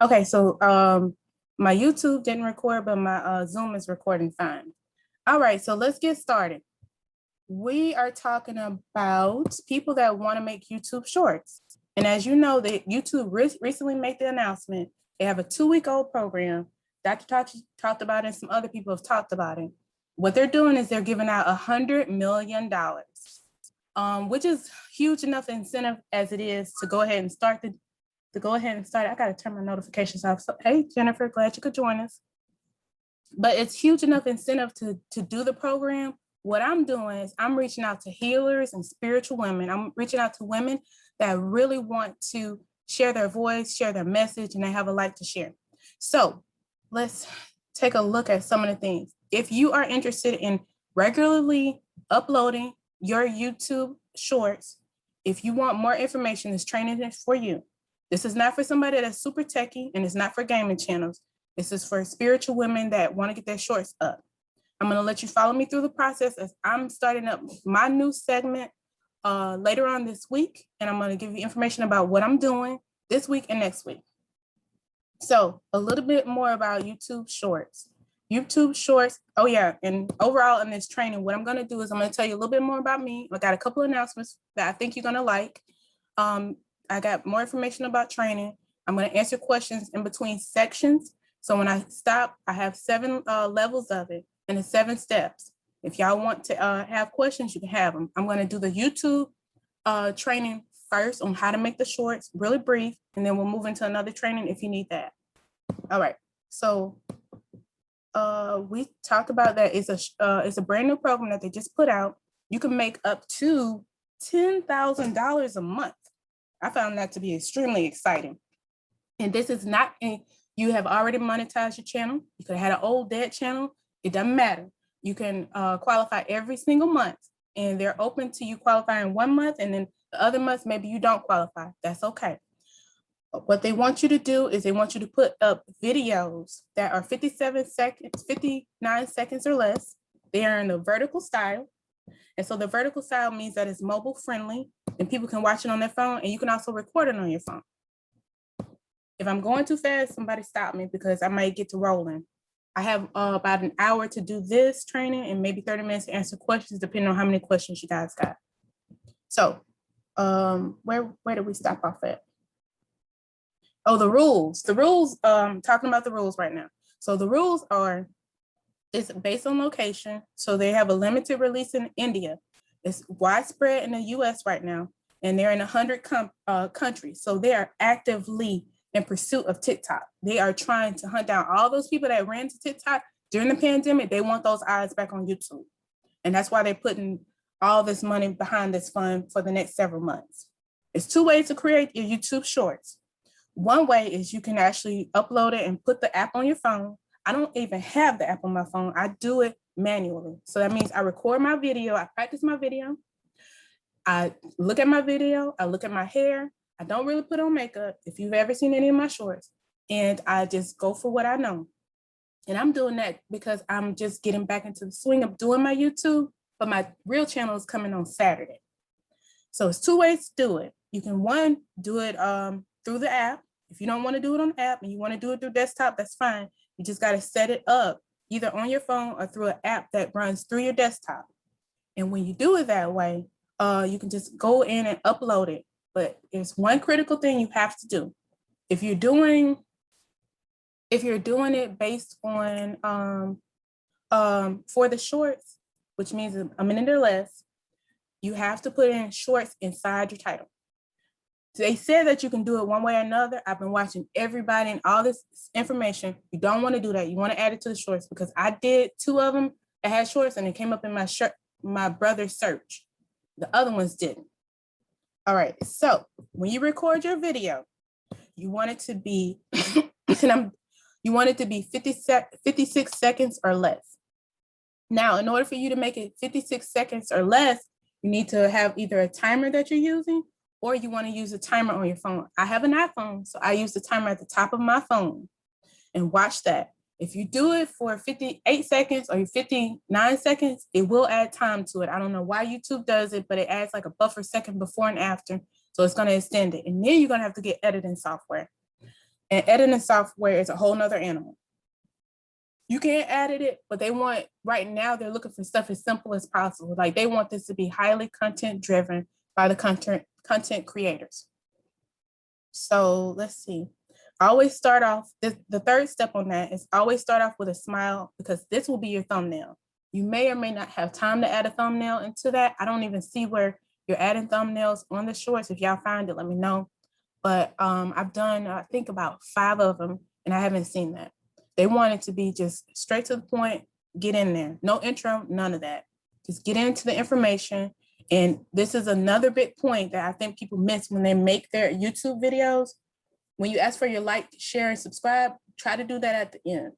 Okay, so my YouTube didn't record, but my Zoom is recording fine. All right, so let's get started. We are talking about people that want to make YouTube shorts. And as you know, that YouTube recently made the announcement. They have a 2-week-old program. Dr. Tachi talked about it, and some other people have talked about it. What they're doing is they're giving out $100 million, which is huge enough incentive as it is to go ahead and start I got to turn my notifications off. So, hey, Jennifer, glad you could join us. But it's huge enough incentive to do the program. What I'm doing is I'm reaching out to healers and spiritual women. I'm reaching out to women that really want to share their voice, share their message, and they have a light to share. So let's take a look at some of the things. If you are interested in regularly uploading your YouTube shorts, if you want more information, this training is for you. This is not for somebody that's super techie, and it's not for gaming channels. This is for spiritual women that want to get their shorts up. I'm going to let you follow me through the process as I'm starting up my new segment later on this week, and I'm going to give you information about what I'm doing this week and next week. So a little bit more about YouTube Shorts. YouTube Shorts, oh yeah, and overall in this training, what I'm going to do is I'm going to tell you a little bit more about me. I got a couple of announcements that I think you're going to like. I got more information about training. I'm going to answer questions in between sections. So when I stop, I have 7 levels of it and it's 7 steps. If y'all want to have questions, you can have them. I'm going to do the YouTube training first on how to make the shorts, really brief, and then we'll move into another training if you need that. All right. So we talked about that. It's a brand new program that they just put out. You can make up to $10,000 a month. I found that to be extremely exciting. And this is not you have already monetized your channel. You could have had an old dead channel. It doesn't matter. You can qualify every single month, and they're open to you qualifying 1 month, and then the other month, maybe you don't qualify. That's okay. What they want you to do is they want you to put up videos that are 59 seconds or less. They are in the vertical style. And so the vertical style means that it's mobile friendly and people can watch it on their phone, and you can also record it on your phone. If I'm going too fast, somebody stop me because I might get to rolling. I have about an hour to do this training and maybe 30 minutes to answer questions, depending on how many questions you guys got. So where did we stop off at? Oh, the rules. The rules, talking about the rules right now. So the rules are, it's based on location. So they have a limited release in India. It's widespread in the US right now, and they're in 100 countries. So they are actively in pursuit of TikTok. They are trying to hunt down all those people that ran to TikTok during the pandemic. They want those eyes back on YouTube. And that's why they're putting all this money behind this fund for the next several months. There's 2 ways to create your YouTube shorts. One way is you can actually upload it and put the app on your phone. I don't even have the app on my phone. I do it manually. So that means I record my video, I practice my video, I look at my video, I look at my hair. I don't really put on makeup, if you've ever seen any of my shorts, and I just go for what I know. And I'm doing that because I'm just getting back into the swing of doing my YouTube, but my real channel is coming on Saturday. So it's 2 ways to do it. You can, one, do it through the app. If you don't want to do it on the app and you want to do it through desktop, that's fine. You just got to set it up either on your phone or through an app that runs through your desktop. And when you do it that way, you can just go in and upload it. But there's one critical thing you have to do. If you're doing it based on for the shorts, which means a minute or less, you have to put in shorts inside your title. They said that you can do it one way or another. I've been watching everybody and all this information. You don't want to do that. You want to add it to the shorts, because I did 2 of them that had shorts and it came up in my brother's search. The other ones didn't. All right. So when you record your video, you want it to be, you want it to be 56 seconds or less. Now, in order for you to make it 56 seconds or less, you need to have either a timer that you're using, or you want to use a timer on your phone. I have an iPhone, so I use the timer at the top of my phone and watch that. If you do it for 58 seconds or 59 seconds, it will add time to it. I don't know why YouTube does it, but it adds like a buffer second before and after. So it's going to extend it. And then you're going to have to get editing software. And editing software is a whole nother animal. You can edit it, but they want, right now, they're looking for stuff as simple as possible. Like they want this to be highly content driven by the content creators. So let's see. I always start off, the third step on that is always start off with a smile, because this will be your thumbnail. You may or may not have time to add a thumbnail into that. I don't even see where you're adding thumbnails on the shorts. If y'all find it, let me know. But I've done, I think, about 5 of them, and I haven't seen that. They want it to be just straight to the point, get in there. No intro, none of that. Just get into the information. And this is another big point that I think people miss when they make their YouTube videos. When you ask for your like, share, and subscribe, try to do that at the end.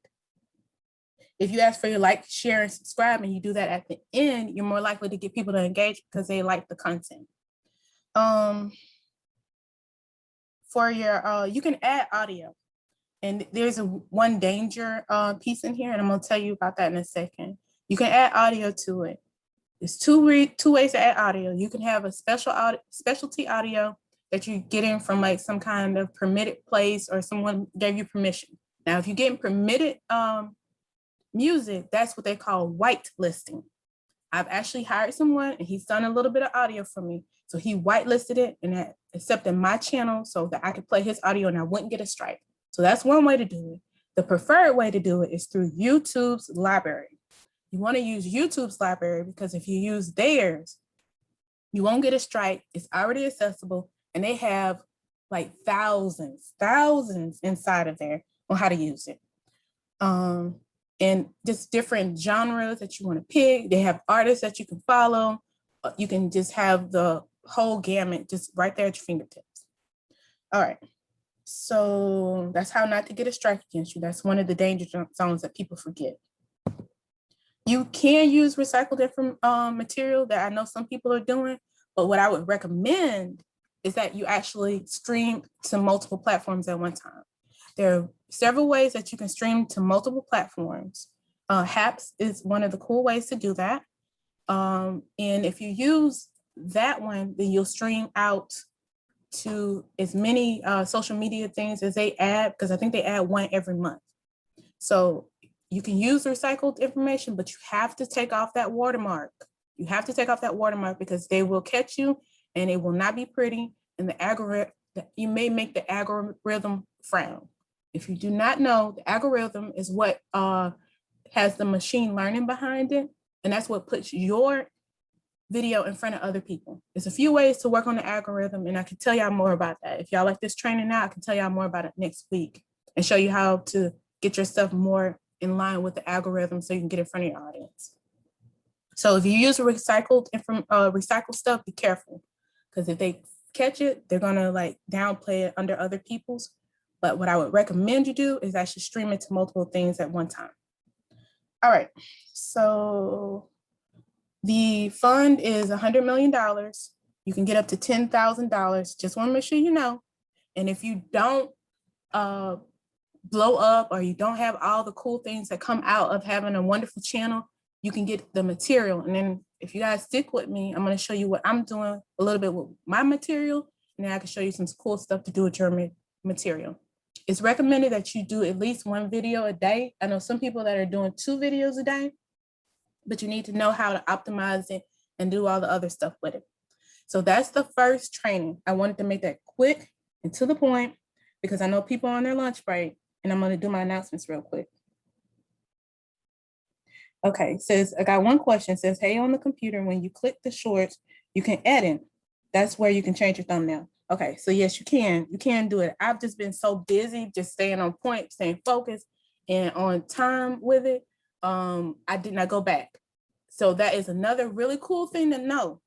If you ask for your like, share, and subscribe, and you do that at the end, you're more likely to get people to engage because they like the content. For your, you can add audio. And there's one danger piece in here, and I'm gonna tell you about that in a second. You can add audio to it. There's two ways to add audio. You can have a specialty audio that you get in from like some kind of permitted place, or someone gave you permission. Now, if you're getting permitted music, that's what they call whitelisting. I've actually hired someone, and he's done a little bit of audio for me. So he whitelisted it and accepted my channel so that I could play his audio and I wouldn't get a strike. So that's one way to do it. The preferred way to do it is through YouTube's library. You want to use YouTube's library because if you use theirs, you won't get a strike. It's already accessible, and they have like thousands inside of there on how to use it. And just different genres that you want to pick. They have artists that you can follow. You can just have the whole gamut just right there at your fingertips. All right. So that's how not to get a strike against you. That's one of the danger zones that people forget. You can use recycled material that I know some people are doing, but what I would recommend is that you actually stream to multiple platforms at one time. There are several ways that you can stream to multiple platforms. HAPS is one of the cool ways to do that. And if you use that one, then you'll stream out to as many social media things as they add, because I think they add one every month. So you can use recycled information, but you have to take off that watermark. You have to take off that watermark because they will catch you and it will not be pretty. And the algorithm, you may make the algorithm frown. If you do not know, the algorithm is what has the machine learning behind it. And that's what puts your video in front of other people. There's a few ways to work on the algorithm, and I can tell y'all more about that. If y'all like this training now, I can tell y'all more about it next week and show you how to get your stuff more in line with the algorithm so you can get in front of your audience. So if you use recycled stuff, be careful, because if they catch it, they're gonna like downplay it under other people's. But what I would recommend you do is actually stream it to multiple things at one time. All right, so the fund is $100 million. You can get up to $10,000. Just want to make sure you know. And if you don't blow up, or you don't have all the cool things that come out of having a wonderful channel, you can get the material. And then if you guys stick with me, I'm going to show you what I'm doing a little bit with my material. And then I can show you some cool stuff to do with your material. It's recommended that you do at least 1 video a day. I know some people that are doing 2 videos a day, but you need to know how to optimize it and do all the other stuff with it. So that's the first training. I wanted to make that quick and to the point because I know people are on their lunch break, and I'm going to do my announcements real quick. Okay, says, I got one question. It says, hey, on the computer, when you click the shorts, you can edit. That's where you can change your thumbnail. Okay, so yes, you can. You can do it. I've just been so busy just staying on point, staying focused, and on time with it. I did not go back. So that is another really cool thing to know.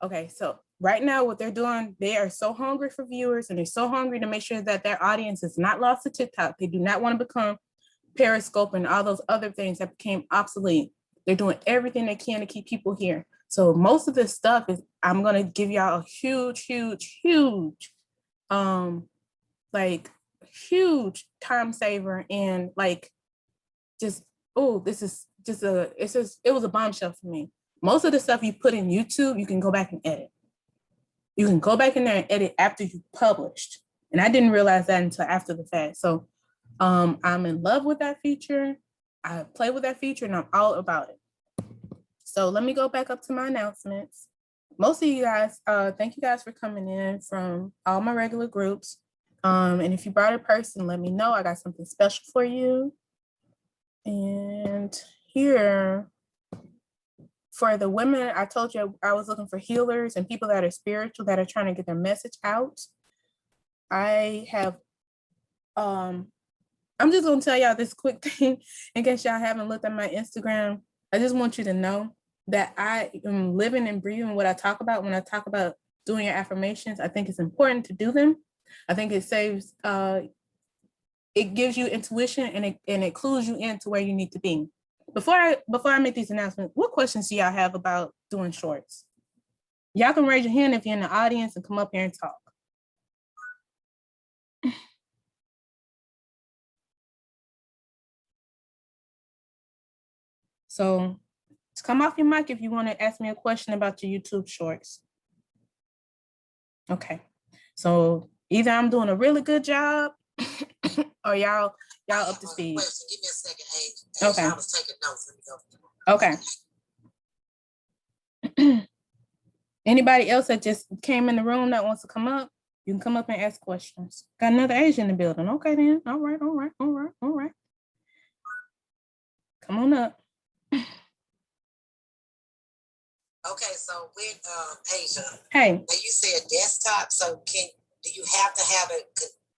Okay, so right now what they're doing, they are so hungry for viewers, and they're so hungry to make sure that their audience is not lost to TikTok. They do not want to become Periscope and all those other things that became obsolete. They're doing everything they can to keep people here. So most of this stuff is, I'm going to give y'all a huge time saver, and like, just, oh, this is just it was a bombshell for me. Most of the stuff you put in YouTube, you can go back and edit. You can go back in there and edit after you published. And I didn't realize that until after the fact. So I'm in love with that feature. I play with that feature and I'm all about it. So let me go back up to my announcements. Most of you guys, thank you guys for coming in from all my regular groups. And if you brought a person, let me know. I got something special for you. And here, for the women, I told you I was looking for healers and people that are spiritual, that are trying to get their message out. I have, I'm just gonna tell y'all this quick thing in case y'all haven't looked at my Instagram. I just want you to know that I am living and breathing what I talk about when I talk about doing your affirmations. I think it's important to do them. I think it saves, it gives you intuition and it clues you into where you need to be. Before I make these announcements, what questions do y'all have about doing shorts? Y'all can raise your hand if you're in the audience and come up here and talk. So come off your mic if you want to ask me a question about your YouTube shorts. Okay. So either I'm doing a really good job or y'all up to speed. Give me a second, Age. Okay. I was taking notes. Okay. Anybody else that just came in the room that wants to come up, you can come up and ask questions. Got another Asian in the building. Okay, then. All right. Come on up. Okay, so with Asia, hey, now you said desktop. So do you have to have it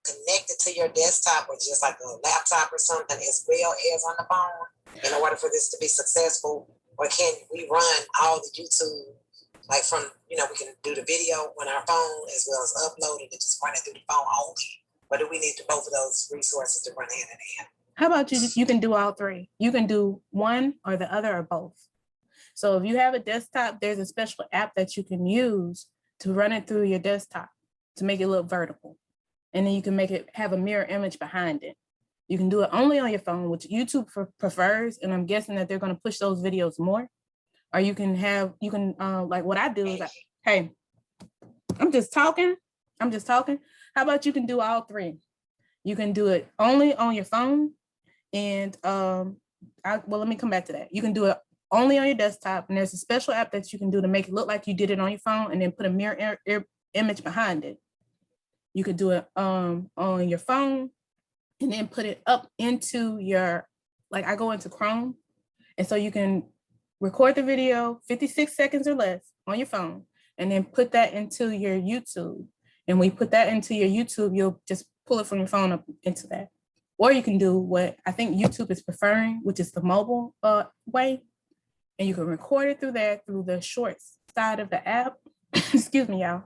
connected to your desktop or just like a laptop or something as well as on the phone in order for this to be successful? Or can we run all the YouTube, like from, we can do the video on our phone as well as upload it and just run it through the phone only? Or do we need both of those resources to run hand in hand? How about you can do all three? You can do one or the other or both. So if you have a desktop, there's a special app that you can use to run it through your desktop to make it look vertical. And then you can make it have a mirror image behind it. You can do it only on your phone, which YouTube prefers. And I'm guessing that they're going to push those videos more. Or you can like what I do is, hey, I'm just talking. How about you can do all three? You can do it only on your phone. And let me come back to that. You can do it only on your desktop, and there's a special app that you can do to make it look like you did it on your phone and then put a mirror image behind it. You could do it on your phone and then put it up into your, like I go into Chrome, and so you can record the video 56 seconds or less on your phone and then put that into your YouTube. And when you put that into your YouTube, you'll just pull it from your phone up into that. Or you can do what I think YouTube is preferring, which is the mobile way. And you can record it through there, through the shorts side of the app. Excuse me, y'all.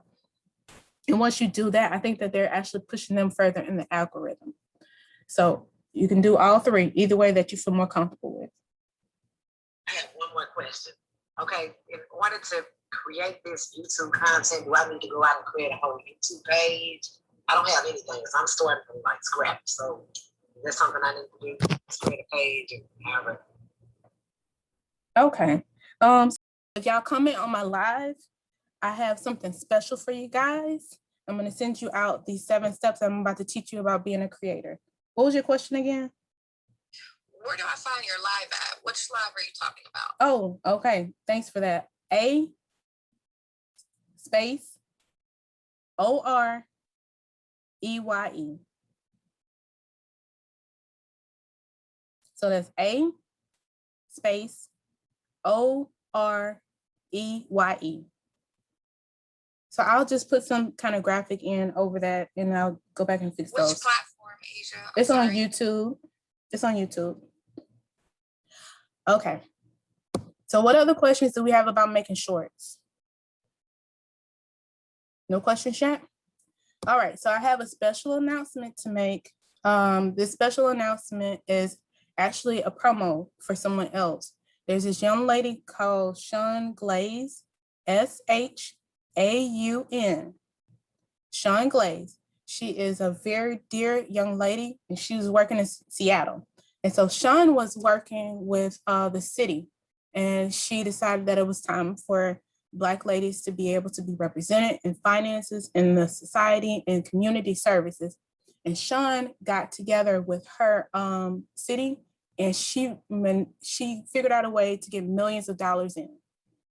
And once you do that, I think that they're actually pushing them further in the algorithm. So you can do all three, either way that you feel more comfortable with. I have one more question. Okay, in order to create this YouTube content, do I need to go out and create a whole YouTube page? I don't have anything, because I'm starting from like scratch. So that's something I need to do, create a page and have it. Okay. So if y'all comment on my live, I have something special for you guys. I'm going to send you out these 7 steps I'm about to teach you about being a creator. What was your question again? Where do I find your live at? Which live are you talking about? Oh, okay. Thanks for that. A space OREYE. So that's A space OREYE. So I'll just put some kind of graphic in over that and I'll go back and fix those. Which platform, Asia? It's on YouTube. It's on YouTube. Okay. So what other questions do we have about making shorts? No questions yet? All right, so I have a special announcement to make. This special announcement is actually a promo for someone else. There's this young lady called Shaun Glaze, SHAUN, Shaun Glaze. She is a very dear young lady, and she was working in Seattle. And so Shaun was working with the city, and she decided that it was time for Black ladies to be able to be represented in finances, in the society, and community services. And Shaun got together with her city, and she figured out a way to get millions of dollars in.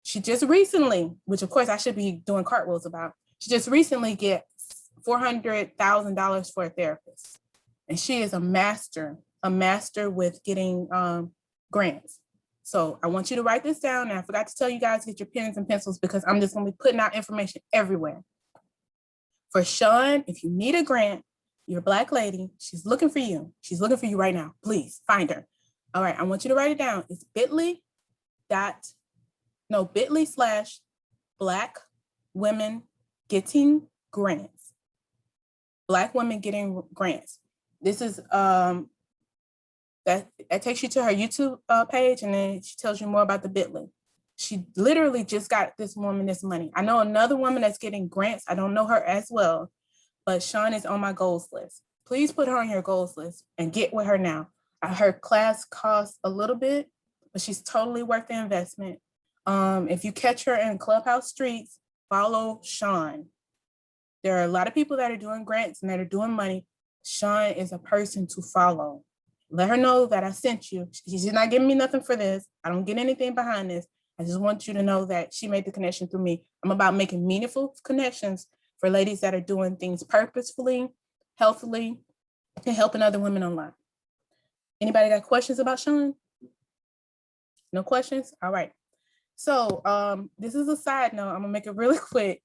She just recently, which of course I should be doing cartwheels about, she just recently get $400,000 for a therapist. And she is a master with getting grants. So I want you to write this down. And I forgot to tell you guys, get your pens and pencils because I'm just going to be putting out information everywhere. For Shaun, if you need a grant, you're a Black lady, she's looking for you. She's looking for you right now. Please find her. All right, I want you to write it down. It's bit.ly/Black women getting grants. Black women getting grants. This is that takes you to her YouTube page, and then she tells you more about the bit.ly. She literally just got this woman this money. I know another woman that's getting grants. I don't know her as well, but Shaun is on my goals list. Please put her on your goals list and get with her now. Her class costs a little bit, but she's totally worth the investment. If you catch her in Clubhouse streets, follow Shaun. There are a lot of people that are doing grants and that are doing money. Shaun is a person to follow. Let her know that I sent you. She's not giving me nothing for this. I don't get anything behind this. I just want you to know that she made the connection through me. I'm about making meaningful connections for ladies that are doing things purposefully, healthily, and helping other women online. Anybody got questions about Shaun? No questions? All right. So this is a side note. I'm gonna make it really quick.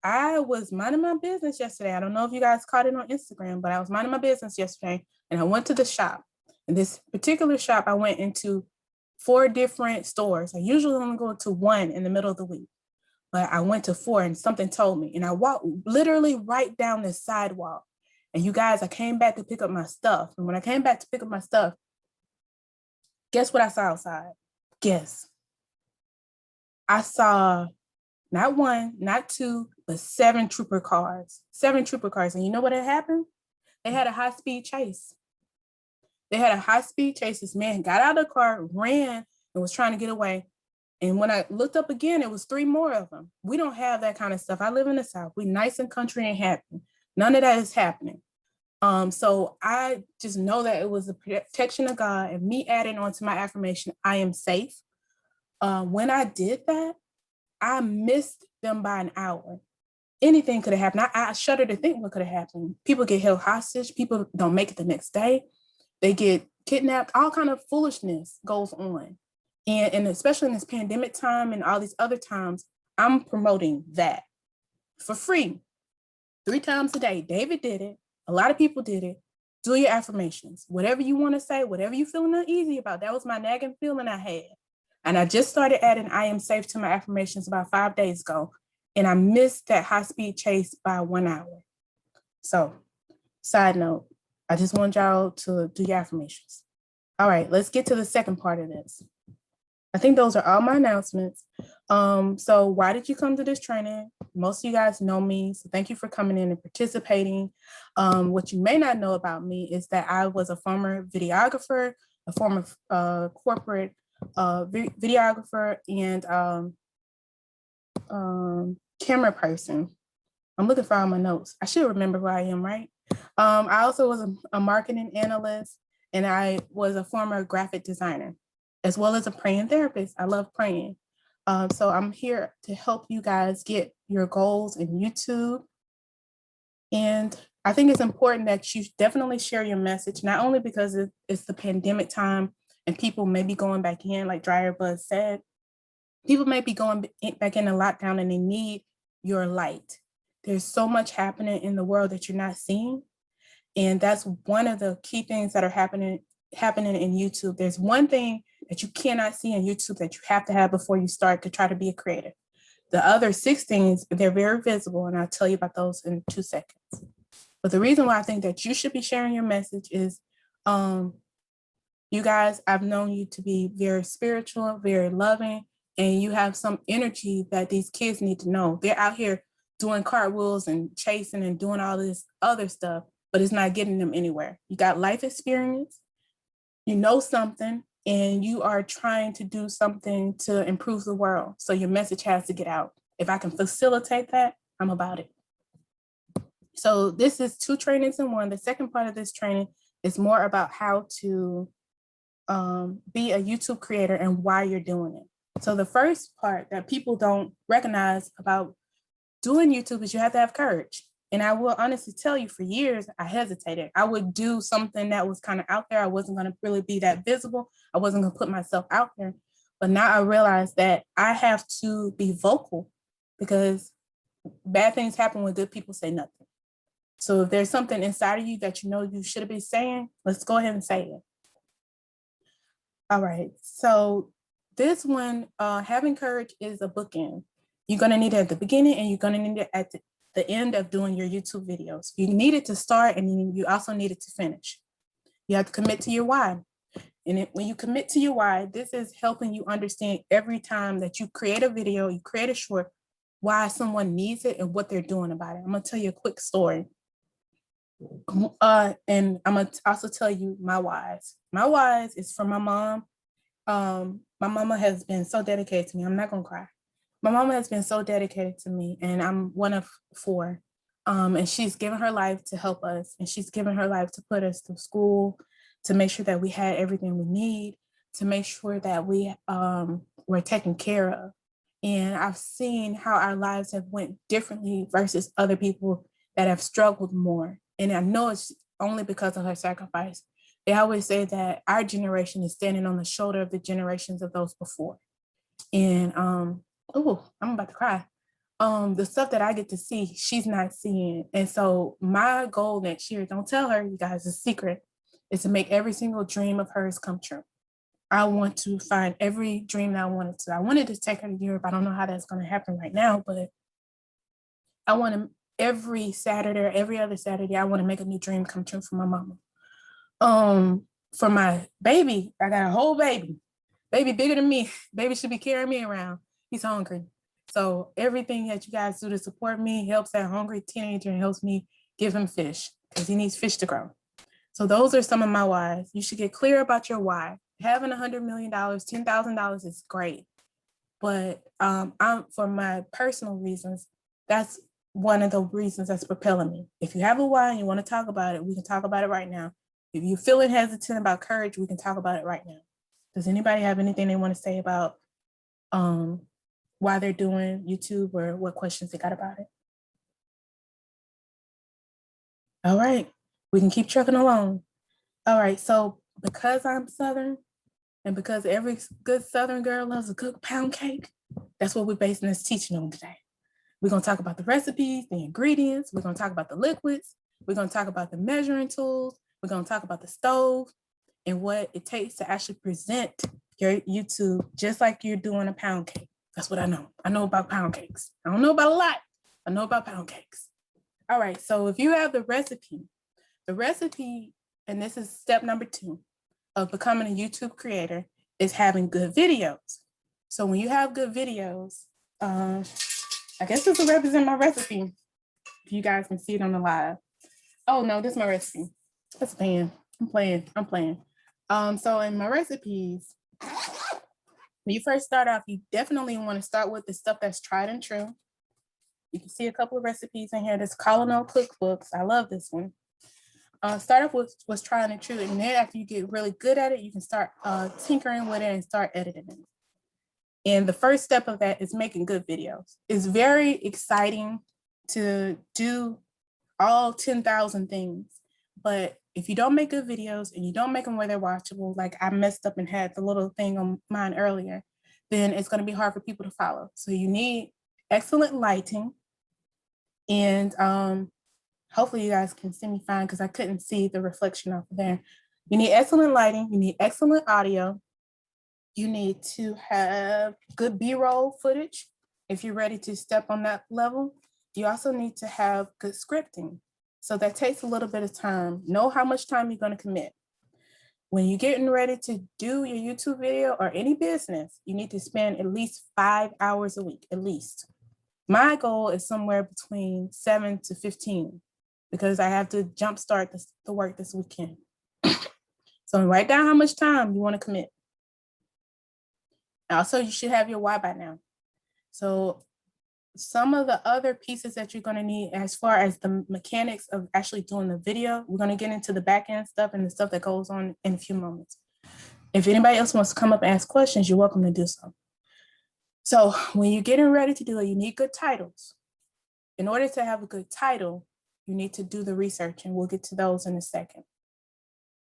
I was minding my business yesterday. I don't know if you guys caught it on Instagram, but I was minding my business yesterday and I went to the shop. In this particular shop, I went into 4 different stores. I usually only go to one in the middle of the week, but I went to 4 and something told me. And I walked literally right down this sidewalk. And you guys, I came back to pick up my stuff. And when I came back to pick up my stuff, guess what I saw outside? Guess. I saw not 1, not 2, but 7 trooper cars. 7 trooper cars. And you know what had happened? They had a high-speed chase. This man got out of the car, ran, and was trying to get away. And when I looked up again, it was 3 more of them. We don't have that kind of stuff. I live in the South. We nice and country and happy. None of that is happening. So I just know that it was the protection of God and me adding on to my affirmation, I am safe. When I did that, I missed them by an hour. Anything could have happened. I shudder to think what could have happened. People get held hostage. People don't make it the next day. They get kidnapped. All kind of foolishness goes on. And especially in this pandemic time and all these other times, I'm promoting that for free. 3 times a day. David did it. A lot of people did it. Do your affirmations. Whatever you want to say, whatever you're feeling uneasy about. That was my nagging feeling I had. And I just started adding I am safe to my affirmations about 5 days ago. And I missed that high-speed chase by 1 hour. So, side note, I just want y'all to do your affirmations. All right, let's get to the second part of this. I think those are all my announcements. So why did you come to this training? Most of you guys know me, so thank you for coming in and participating. What you may not know about me is that I was a former videographer, a former corporate videographer, and camera person. I'm looking for all my notes. I should remember who I am, right? I also was a marketing analyst, and I was a former graphic designer, as well as a praying therapist. I love praying. So I'm here to help you guys get your goals in YouTube. And I think it's important that you definitely share your message, not only because it's the pandemic time and people may be going back in, like Dryer Buzz said, people may be going back in a lockdown and they need your light. There's so much happening in the world that you're not seeing. And that's one of the key things that are happening in YouTube. There's one thing that you cannot see in YouTube that you have to have before you start to try to be a creator. The other 6 things, they're very visible, and I'll tell you about those in 2 seconds. But the reason why I think that you should be sharing your message is, you guys, I've known you to be very spiritual, very loving, and you have some energy that these kids need to know. They're out here doing cartwheels and chasing and doing all this other stuff, but it's not getting them anywhere. You got life experience, you know something, and you are trying to do something to improve the world. So your message has to get out. If I can facilitate that, I'm about it. So this is 2 trainings in one. The second part of this training is more about how to be a YouTube creator and why you're doing it. So the first part that people don't recognize about doing YouTube is you have to have courage. And I will honestly tell you, for years, I hesitated. I would do something that was kind of out there. I wasn't going to really be that visible. I wasn't going to put myself out there. But now I realize that I have to be vocal, because bad things happen when good people say nothing. So if there's something inside of you that you know you should be saying, let's go ahead and say it. All right. So this one, having courage, is a bookend. You're going to need it at the beginning, and you're going to need it at the end of doing your YouTube videos. You need it to start, and you also need it to finish. You have to commit to your why. And when you commit to your why, this is helping you understand every time that you create a video, you create a short, why someone needs it and what they're doing about it. I'm going to tell you a quick story. And I'm going to also tell you my whys. My whys is from my mom. My mama has been so dedicated to me. I'm not going to cry. My mama has been so dedicated to me, and I'm one of 4. And she's given her life to help us, and she's given her life to put us through school, to make sure that we had everything we need, to make sure that we were taken care of. And I've seen how our lives have went differently versus other people that have struggled more. And I know it's only because of her sacrifice. They always say that our generation is standing on the shoulder of the generations of those before. And I'm about to cry. The stuff that I get to see, she's not seeing. And so my goal next year, don't tell her, you guys, it's a secret, is to make every single dream of hers come true. I want to find every dream that I wanted to. I wanted to take her to Europe. I don't know how that's going to happen right now, but I want to, every Saturday or every other Saturday, I want to make a new dream come true for my mama. For my baby, I got a whole baby bigger than me. Baby should be carrying me around. He's hungry. So everything that you guys do to support me helps that hungry teenager and helps me give him fish, because he needs fish to grow. So those are some of my whys. You should get clear about your why. Having $100 million, $10,000 is great. But for my personal reasons, that's one of the reasons that's propelling me. If you have a why and you want to talk about it, we can talk about it right now. If you're feeling hesitant about courage, we can talk about it right now. Does anybody have anything they want to say about why they're doing YouTube, or what questions they got about it? All right, we can keep trucking along. All right, so because I'm Southern, and because every good Southern girl loves a good pound cake, that's what we're basing this teaching on today. We're going to talk about the recipes, the ingredients. We're going to talk about the liquids. We're going to talk about the measuring tools. We're going to talk about the stove and what it takes to actually present your YouTube just like you're doing a pound cake. That's what I know. I know about pound cakes. I don't know about a lot. I know about pound cakes. All right, so if you have the recipe, and this is step number 2 of becoming a YouTube creator, is having good videos. So when you have good videos, I guess this will represent my recipe. If you guys can see it on the live. Oh no, this is my recipe. That's a pan. I'm playing. So in my recipes, when you first start off, you definitely want to start with the stuff that's tried and true. You can see a couple of recipes in here. There's culinary cookbooks. I love this one. Start off with what's tried and true, and then after you get really good at it, you can start tinkering with it and start editing it. And the first step of that is making good videos. It's very exciting to do all 10,000 things, but if you don't make good videos and you don't make them where they're watchable, like I messed up and had the little thing on mine earlier, then it's going to be hard for people to follow. So you need excellent lighting, and hopefully you guys can see me fine because I couldn't see the reflection off of there. You need excellent lighting. You need excellent audio. You need to have good B-roll footage if you're ready to step on that level. You also need to have good scripting. So that takes a little bit of time. Know how much time you're going to commit. When you're getting ready to do your YouTube video or any business, you need to spend at least 5 hours a week, at least. My goal is somewhere between 7 to 15 because I have to jumpstart the work this weekend. So write down how much time you want to commit. Also, you should have your why by now. So some of the other pieces that you're going to need as far as the mechanics of actually doing the video, we're going to get into the back end stuff and the stuff that goes on in a few moments. If anybody else wants to come up and ask questions, you're welcome to do so. So when you're getting ready to do it, you need good titles. In order to have a good title, you need to do the research, and we'll get to those in a second.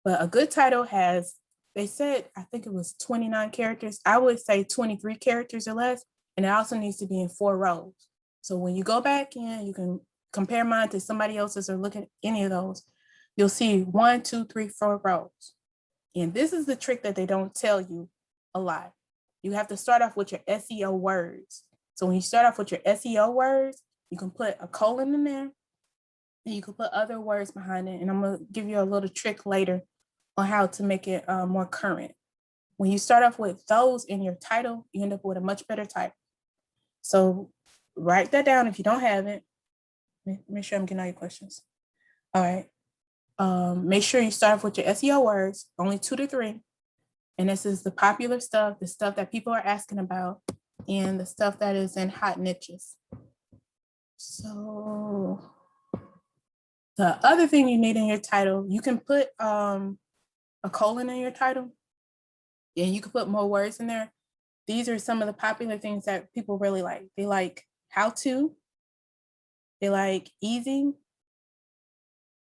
But a good title has, they said, I think it was 29 characters. I would say 23 characters or less. And it also needs to be in 4 rows. So when you go back in, you can compare mine to somebody else's or look at any of those. You'll see 1, 2, 3, 4 rows. And this is the trick that they don't tell you a lot. You have to start off with your SEO words. So when you start off with your SEO words, you can put a colon in there and you can put other words behind it. And I'm going to give you a little trick later on how to make it more current. When you start off with those in your title, you end up with a much better title. So write that down if you don't have it. Make sure I'm getting all your questions. All right. Make sure you start off with your SEO words, only 2 to 3. And this is the popular stuff, the stuff that people are asking about, and the stuff that is in hot niches. So the other thing you need in your title, you can put a colon in your title, and you can put more words in there. These are some of the popular things that people really like. They like how to, they like easy,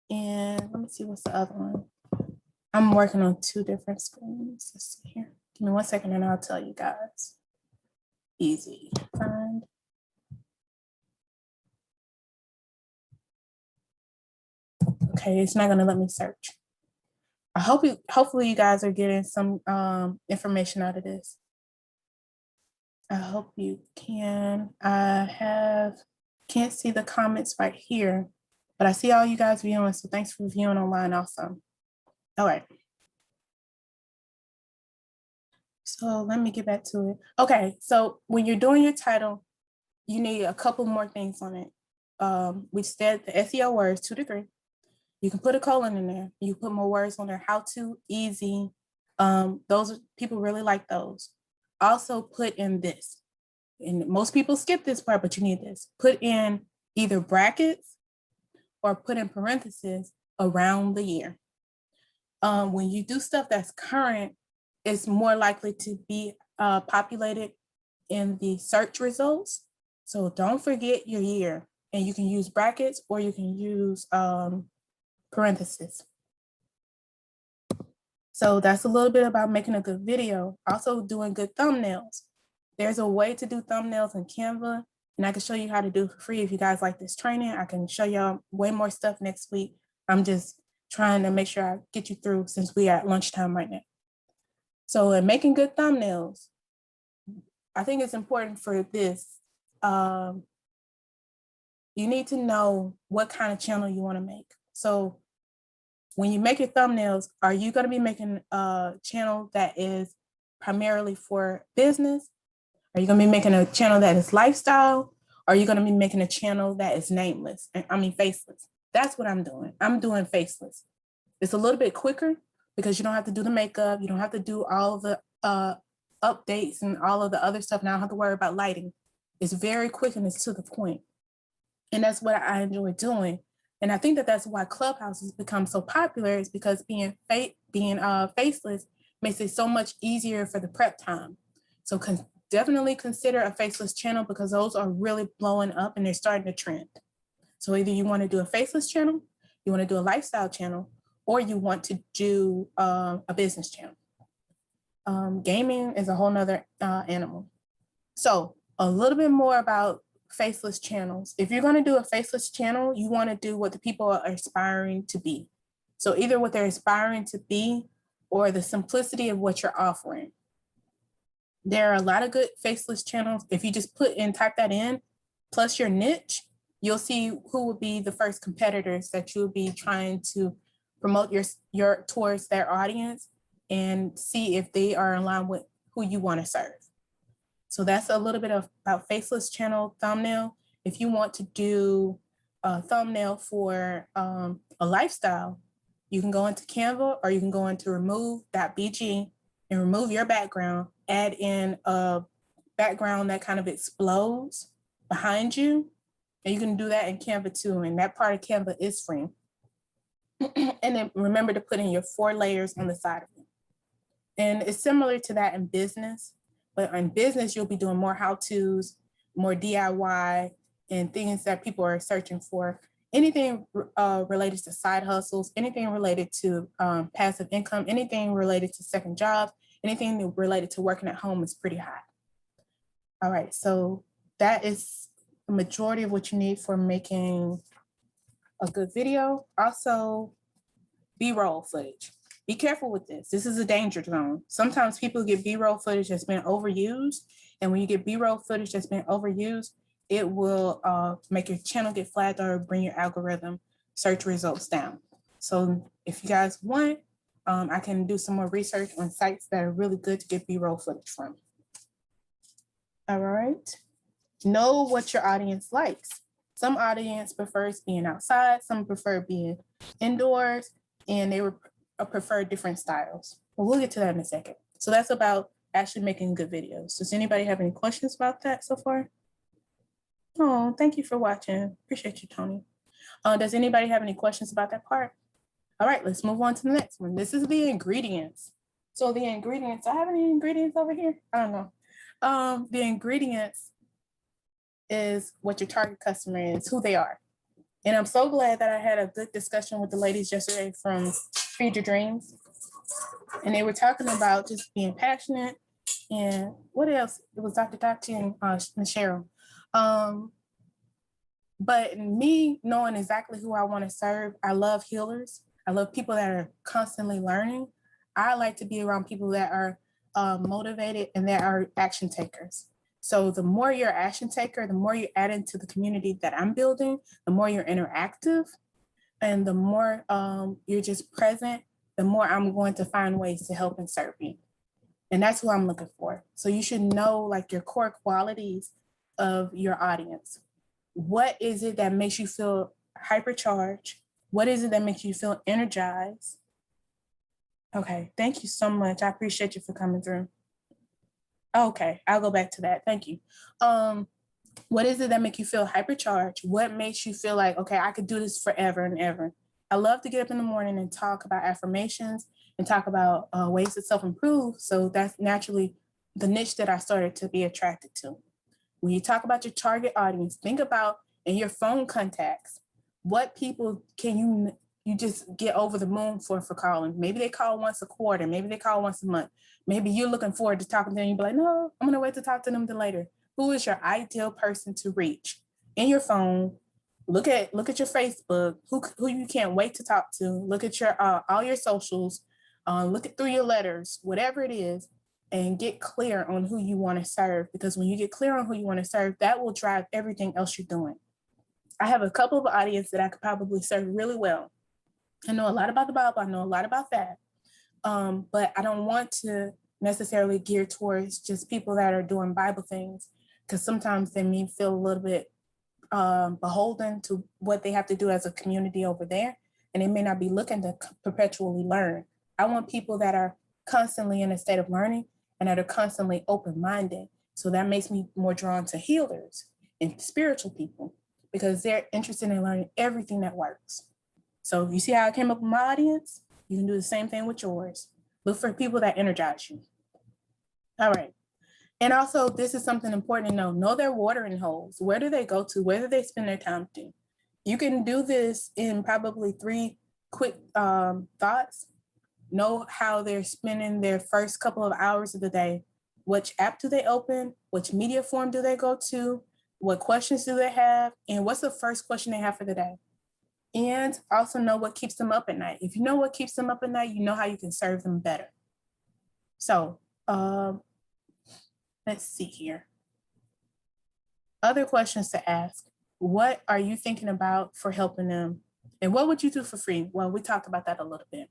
and let me see what's the other one. I'm working on 2 different screens. Let's see here. Give me 1 second and I'll tell you guys. Easy, find. Okay, it's not gonna let me search. Hopefully you guys are getting some information out of this. I hope you can. Can't see the comments right here, but I see all you guys viewing, so thanks for viewing online also. All right. So let me get back to it. Okay, so when you're doing your title, you need a couple more things on it. We said the SEO words, 2 to 3. You can put a colon in there. You put more words on there, how to, easy. Those people really like those. Also put in this. And most people skip this part, but you need this. Put in either brackets or put in parentheses around the year. When you do stuff that's current, it's more likely to be populated in the search results. So don't forget your year, and you can use brackets or you can use parentheses. So that's a little bit about making a good video. Also doing good thumbnails. There's a way to do thumbnails in Canva, and I can show you how to do it for free. If you guys like this training, I can show y'all way more stuff next week. I'm just trying to make sure I get you through since we are at lunchtime right now. So in making good thumbnails, I think it's important for this. You need to know what kind of channel you want to make. So when you make your thumbnails, are you going to be making a channel that is primarily for business? Are you going to be making a channel that is lifestyle? Or are you going to be making a channel that is nameless? Faceless. That's what I'm doing. I'm doing faceless. It's a little bit quicker because you don't have to do the makeup. You don't have to do all the updates and all of the other stuff. Now I don't have to worry about lighting. It's very quick and it's to the point. And that's what I enjoy doing. And I think that that's why Clubhouse has become so popular, is because being faceless makes it so much easier for the prep time. So definitely consider a faceless channel because those are really blowing up and they're starting to trend. So either you want to do a faceless channel, you want to do a lifestyle channel, or you want to do a business channel. Gaming is a whole nother animal. So a little bit more about faceless channels. If you're going to do a faceless channel, you want to do what the people are aspiring to be. So either what they're aspiring to be or the simplicity of what you're offering. There are a lot of good faceless channels. If you just type that in, plus your niche, you'll see who will be the first competitors that you'll be trying to promote your towards their audience and see if they are in line with who you want to serve. So that's a little bit about faceless channel thumbnail. If you want to do a thumbnail for a lifestyle, you can go into Canva or you can go into remove.bg and remove your background add in a background that kind of explodes behind you. And you can do that in Canva too. And that part of Canva is free. And then remember to put in your 4 layers on the side of it. And it's similar to that in business, but in business, you'll be doing more how-tos, more DIY, and things that people are searching for. Anything related to side hustles, anything related to passive income, anything related to second jobs, anything related to working at home is pretty hot. All right, so that is the majority of what you need for making a good video. Also, B-roll footage. Be careful with this. This is a danger zone. Sometimes people get B-roll footage that's been overused. And when you get B-roll footage that's been overused, it will make your channel get flagged or bring your algorithm search results down. So if you guys want, I can do some more research on sites that are really good to get B-roll footage from. All right. Know what your audience likes. Some audience prefers being outside, some prefer being indoors, and they prefer different styles. But we'll get to that in a second. So that's about actually making good videos. Does anybody have any questions about that so far? Oh, thank you for watching. Appreciate you, Tony. Does anybody have any questions about that part? All right, let's move on to the next one. This is the ingredients. So the ingredients, I have any ingredients over here? I don't know. The ingredients is what your target customer is, who they are. And I'm so glad that I had a good discussion with the ladies yesterday from Feed Your Dreams. And they were talking about just being passionate and what else? It was Dr. Dottie and Cheryl. But me knowing exactly who I want to serve, I love healers. I love people that are constantly learning. I like to be around people that are motivated and that are action takers. So the more you're an action taker, the more you add into the community that I'm building, the more you're interactive, and the more you're just present, the more I'm going to find ways to help and serve you. And that's who I'm looking for. So you should know like your core qualities of your audience. What is it that makes you feel hypercharged? What is it that makes you feel energized? Okay, thank you so much. I appreciate you for coming through. Okay, I'll go back to that. Thank you. What is it that makes you feel hypercharged? What makes you feel like, okay, I could do this forever and ever? I love to get up in the morning and talk about affirmations and talk about ways to self-improve. So that's naturally the niche that I started to be attracted to. When you talk about your target audience, think about in your phone contacts, what people can you just get over the moon for calling? Maybe they call once a quarter. Maybe they call once a month. Maybe you're looking forward to talking to them. You'll be like, no, I'm going to wait to talk to them later. Who is your ideal person to reach? In your phone, look at your Facebook, who you can't wait to talk to. Look at your all your socials, look at through your letters, whatever it is, and get clear on who you want to serve. Because when you get clear on who you want to serve, that will drive everything else you're doing. I have a couple of audience that I could probably serve really well. I know a lot about the Bible. I know a lot about that. But I don't want to necessarily gear towards just people that are doing Bible things, because sometimes they may feel a little bit beholden to what they have to do as a community over there, and they may not be looking to perpetually learn. I want people that are constantly in a state of learning and that are constantly open-minded. So that makes me more drawn to healers and spiritual people, because they're interested in learning everything that works. So you see how I came up with my audience? You can do the same thing with yours. Look for people that energize you. All right. And also, this is something important to know. Know their watering holes. Where do they go to? Where do they spend their time to? You can do this in probably 3 quick thoughts. Know how they're spending their first couple of hours of the day. Which app do they open? Which media form do they go to? What questions do they have? And what's the first question they have for the day? And also know what keeps them up at night. If you know what keeps them up at night, you know how you can serve them better. So let's see here. Other questions to ask. What are you thinking about for helping them? And what would you do for free? Well, we talked about that a little bit.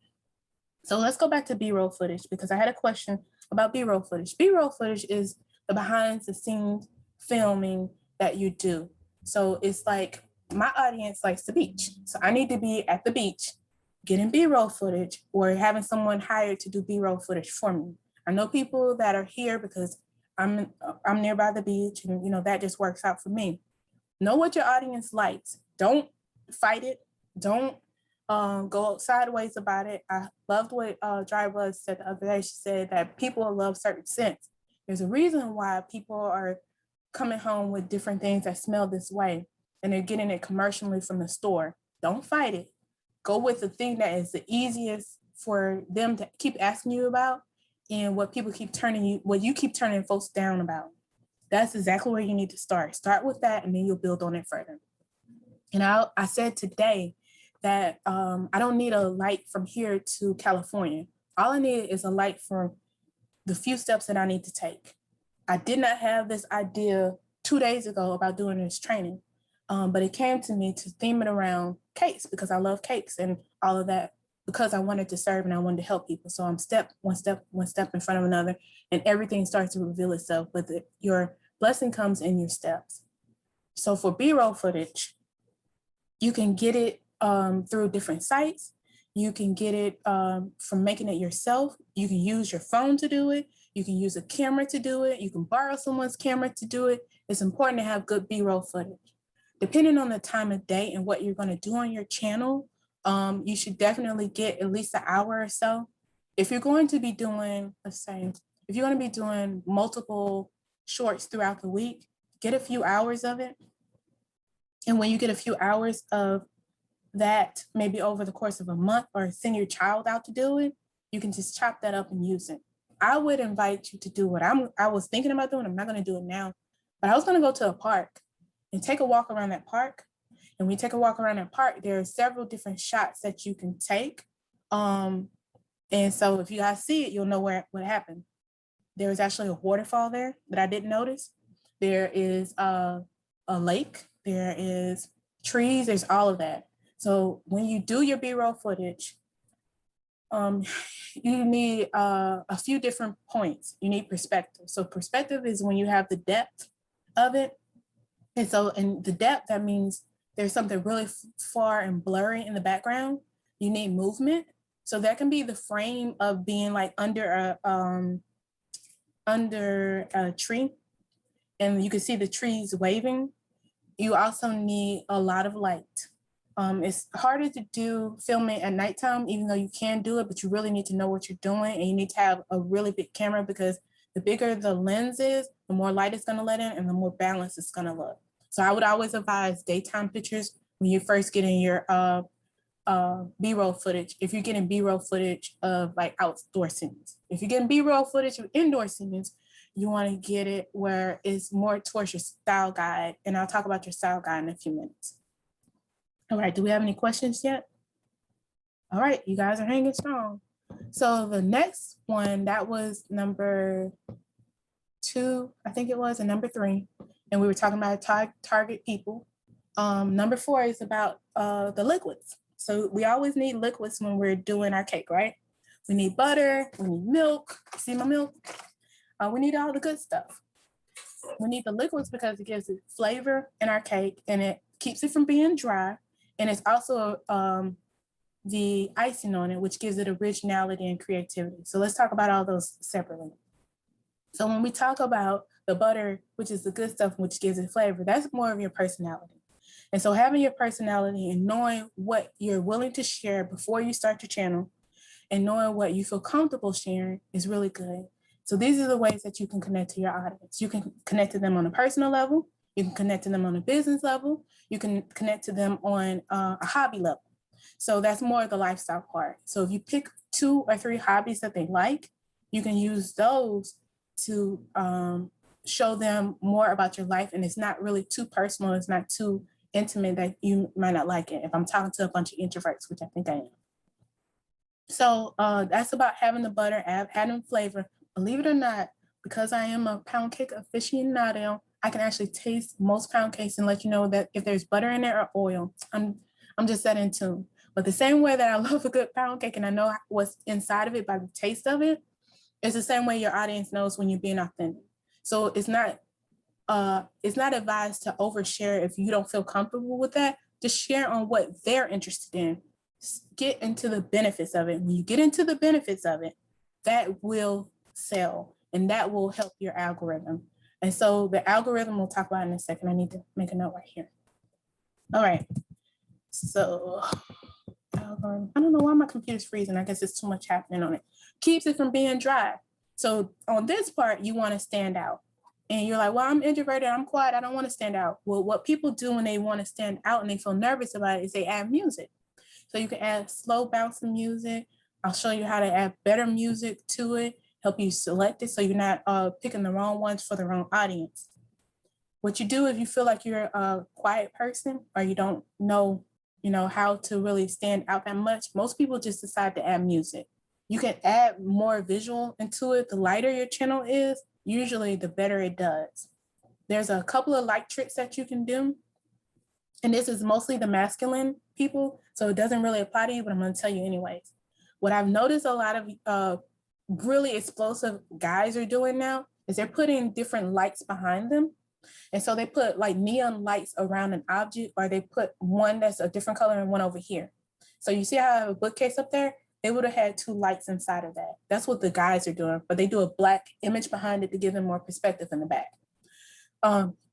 So let's go back to B-roll footage, because I had a question about B-roll footage. B-roll footage is the behind the scenes filming that you do. So it's like, my audience likes the beach. So I need to be at the beach getting B-roll footage or having someone hired to do B-roll footage for me. I know people that are here because I'm nearby the beach, and that just works out for me. Know what your audience likes. Don't fight it. Don't go sideways about it. I loved what Dry Buzz said the other day. She said that people love certain scents. There's a reason why people are coming home with different things that smell this way, and they're getting it commercially from the store. Don't fight it. Go with the thing that is the easiest for them to keep asking you about, and what you keep turning folks down about. That's exactly where you need to start. Start with that, and then you'll build on it further. And I said today that I don't need a light from here to California. All I need is a light for the few steps that I need to take. I did not have this idea 2 days ago about doing this training, but it came to me to theme it around cakes because I love cakes and all of that, because I wanted to serve and I wanted to help people. So I'm one step in front of another, and everything starts to reveal itself. But your blessing comes in your steps. So for B-roll footage, you can get it through different sites. You can get it from making it yourself. You can use your phone to do it. You can use a camera to do it. You can borrow someone's camera to do it. It's important to have good B-roll footage. Depending on the time of day and what you're going to do on your channel, you should definitely get at least an hour or so. If you're going to be doing, if you're going to be doing multiple shorts throughout the week, get a few hours of it. And when you get a few hours of that, maybe over the course of a month, or send your child out to do it, you can just chop that up and use it. I would invite you to do what I was thinking about doing. I'm not going to do it now, but I was going to go to a park and take a walk around that park. And when you take a walk around that park, there are several different shots that you can take. And so if you guys see it, you'll know what happened. There is actually a waterfall there that I didn't notice. There is a lake. There is trees. There's all of that. So when you do your B-roll footage, you need a few different points. You need perspective. So perspective is when you have the depth of it. And so in the depth, that means there's something really far and blurry in the background. You need movement. So that can be the frame of being like under a tree, and you can see the trees waving. You also need a lot of light. It's harder to do filming at nighttime, even though you can do it, but you really need to know what you're doing, and you need to have a really big camera, because the bigger the lens is, the more light it's going to let in and the more balanced it's going to look. So I would always advise daytime pictures when you're first getting your B-roll footage. If you're getting B-roll footage of like outdoor scenes, if you're getting B-roll footage of indoor scenes, you want to get it where it's more towards your style guide. And I'll talk about your style guide in a few minutes. All right, do we have any questions yet? All right, you guys are hanging strong. So the next one, that was number 2, I think it was, and number 3. And we were talking about target people. Number 4 is about the liquids. So we always need liquids when we're doing our cake, right? We need butter, we need milk. See my milk? We need all the good stuff. We need the liquids because it gives it flavor in our cake, and it keeps it from being dry. And it's also the icing on it, which gives it originality and creativity. So let's talk about all those separately. So when we talk about the butter, which is the good stuff, which gives it flavor, that's more of your personality. And so having your personality and knowing what you're willing to share before you start your channel and knowing what you feel comfortable sharing is really good. So these are the ways that you can connect to your audience. You can connect to them on a personal level. You can connect to them on a business level. You can connect to them on a hobby level. So that's more of the lifestyle part. So if you pick 2 or 3 hobbies that they like, you can use those to show them more about your life. And it's not really too personal. It's not too intimate that you might not like it. If I'm talking to a bunch of introverts, which I think I am. So that's about having the butter, adding flavor. Believe it or not, because I am a pound cake aficionado, I can actually taste most pound cakes and let you know that if there's butter in there or oil. I'm just that in tune. But the same way that I love a good pound cake and I know what's inside of it by the taste of it, it's the same way your audience knows when you're being authentic. So it's not advised to overshare if you don't feel comfortable with that. Just share on what they're interested in. Get into the benefits of it. When you get into the benefits of it, that will sell, and that will help your algorithm. And so the algorithm we'll talk about in a second. I need to make a note right here. All right. So I don't know why my computer's freezing. I guess it's too much happening on it. Keeps it from being dry. So on this part, you want to stand out. And you're like, well, I'm introverted, I'm quiet, I don't want to stand out. Well, what people do when they want to stand out and they feel nervous about it is they add music. So you can add slow bouncing music. I'll show you how to add better music to it, help you select it so you're not picking the wrong ones for the wrong audience. What you do if you feel like you're a quiet person or you don't know, how to really stand out that much, most people just decide to add music. You can add more visual into it. The lighter your channel is, usually the better it does. There's a couple of light tricks that you can do. And this is mostly the masculine people, so it doesn't really apply to you, but I'm going to tell you anyways. What I've noticed a lot of really explosive guys are doing now is they're putting different lights behind them. And so they put like neon lights around an object, or they put one that's a different color and one over here. So you see how I have a bookcase up there? They would have had 2 lights inside of that. That's what the guys are doing, but they do a black image behind it to give them more perspective in the back.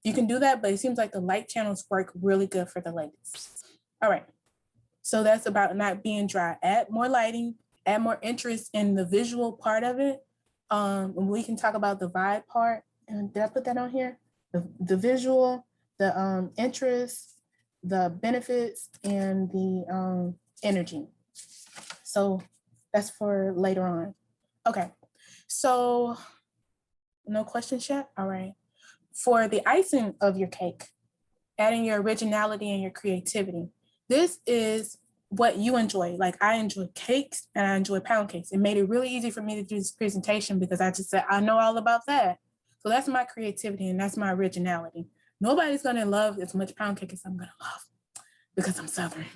You can do that, but it seems like the light channels work really good for the ladies. All right. So that's about not being dry. Add more lighting, add more interest in the visual part of it. And we can talk about the vibe part. And did I put that on here? The visual, the interest, the benefits, and the energy. So that's for later on. Okay. So no questions yet? All right. For the icing of your cake, adding your originality and your creativity. This is what you enjoy. Like I enjoy cakes and I enjoy pound cakes. It made it really easy for me to do this presentation because I just said, I know all about that. So that's my creativity and that's my originality. Nobody's gonna love as much pound cake as I'm gonna love because I'm Southern.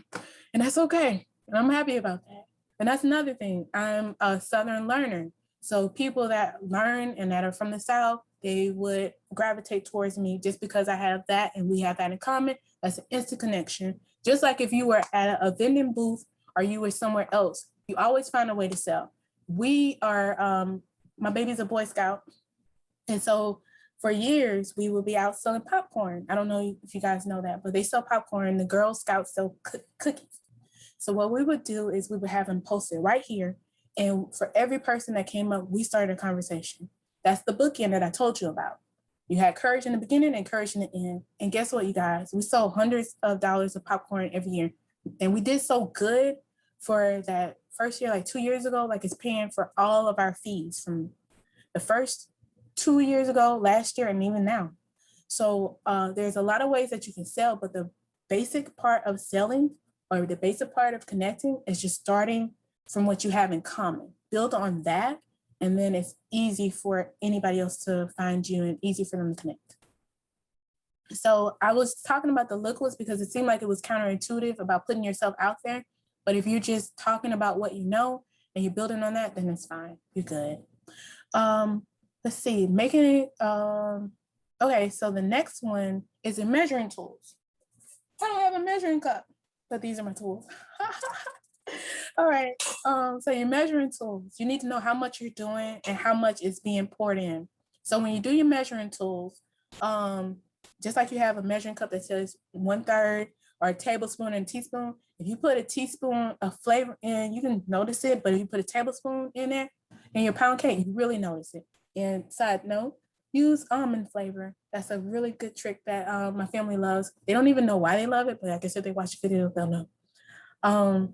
And that's okay. And I'm happy about that. And that's another thing. I'm a Southern learner. So people that learn and that are from the South, they would gravitate towards me just because I have that and we have that in common. That's an instant connection. Just like if you were at a vending booth or you were somewhere else, you always find a way to sell. We are, my baby's a Boy Scout. And so for years, we would be out selling popcorn. I don't know if you guys know that, but they sell popcorn. The Girl Scouts sell cookies. So what we would do is we would have them posted right here. And for every person that came up, we started a conversation. That's the bookend that I told you about. You had courage in the beginning and courage in the end. And guess what, you guys? We sold hundreds of dollars of popcorn every year. And we did so good for that first year, like 2 years ago, like it's paying for all of our fees from the first 2 years ago, last year, and even now. So there's a lot of ways that you can sell, but the basic part of selling or the basic part of connecting is just starting from what you have in common. Build on that, and then it's easy for anybody else to find you and easy for them to connect. So I was talking about the liquids because it seemed like it was counterintuitive about putting yourself out there. But if you're just talking about what you know and you're building on that, then it's fine. You're good. Let's see, okay, so the next one is the measuring tools. I don't have a measuring cup, but these are my tools. All right, so your measuring tools, you need to know how much you're doing and how much is being poured in. So when you do your measuring tools, just like you have a measuring cup that says 1/3 or a tablespoon and a teaspoon, if you put a teaspoon of flavor in, you can notice it, but if you put a tablespoon in there in your pound cake, you really notice it. And side note, use almond flavor. That's a really good trick that my family loves. They don't even know why they love it, but I guess if they watch the video, they'll know.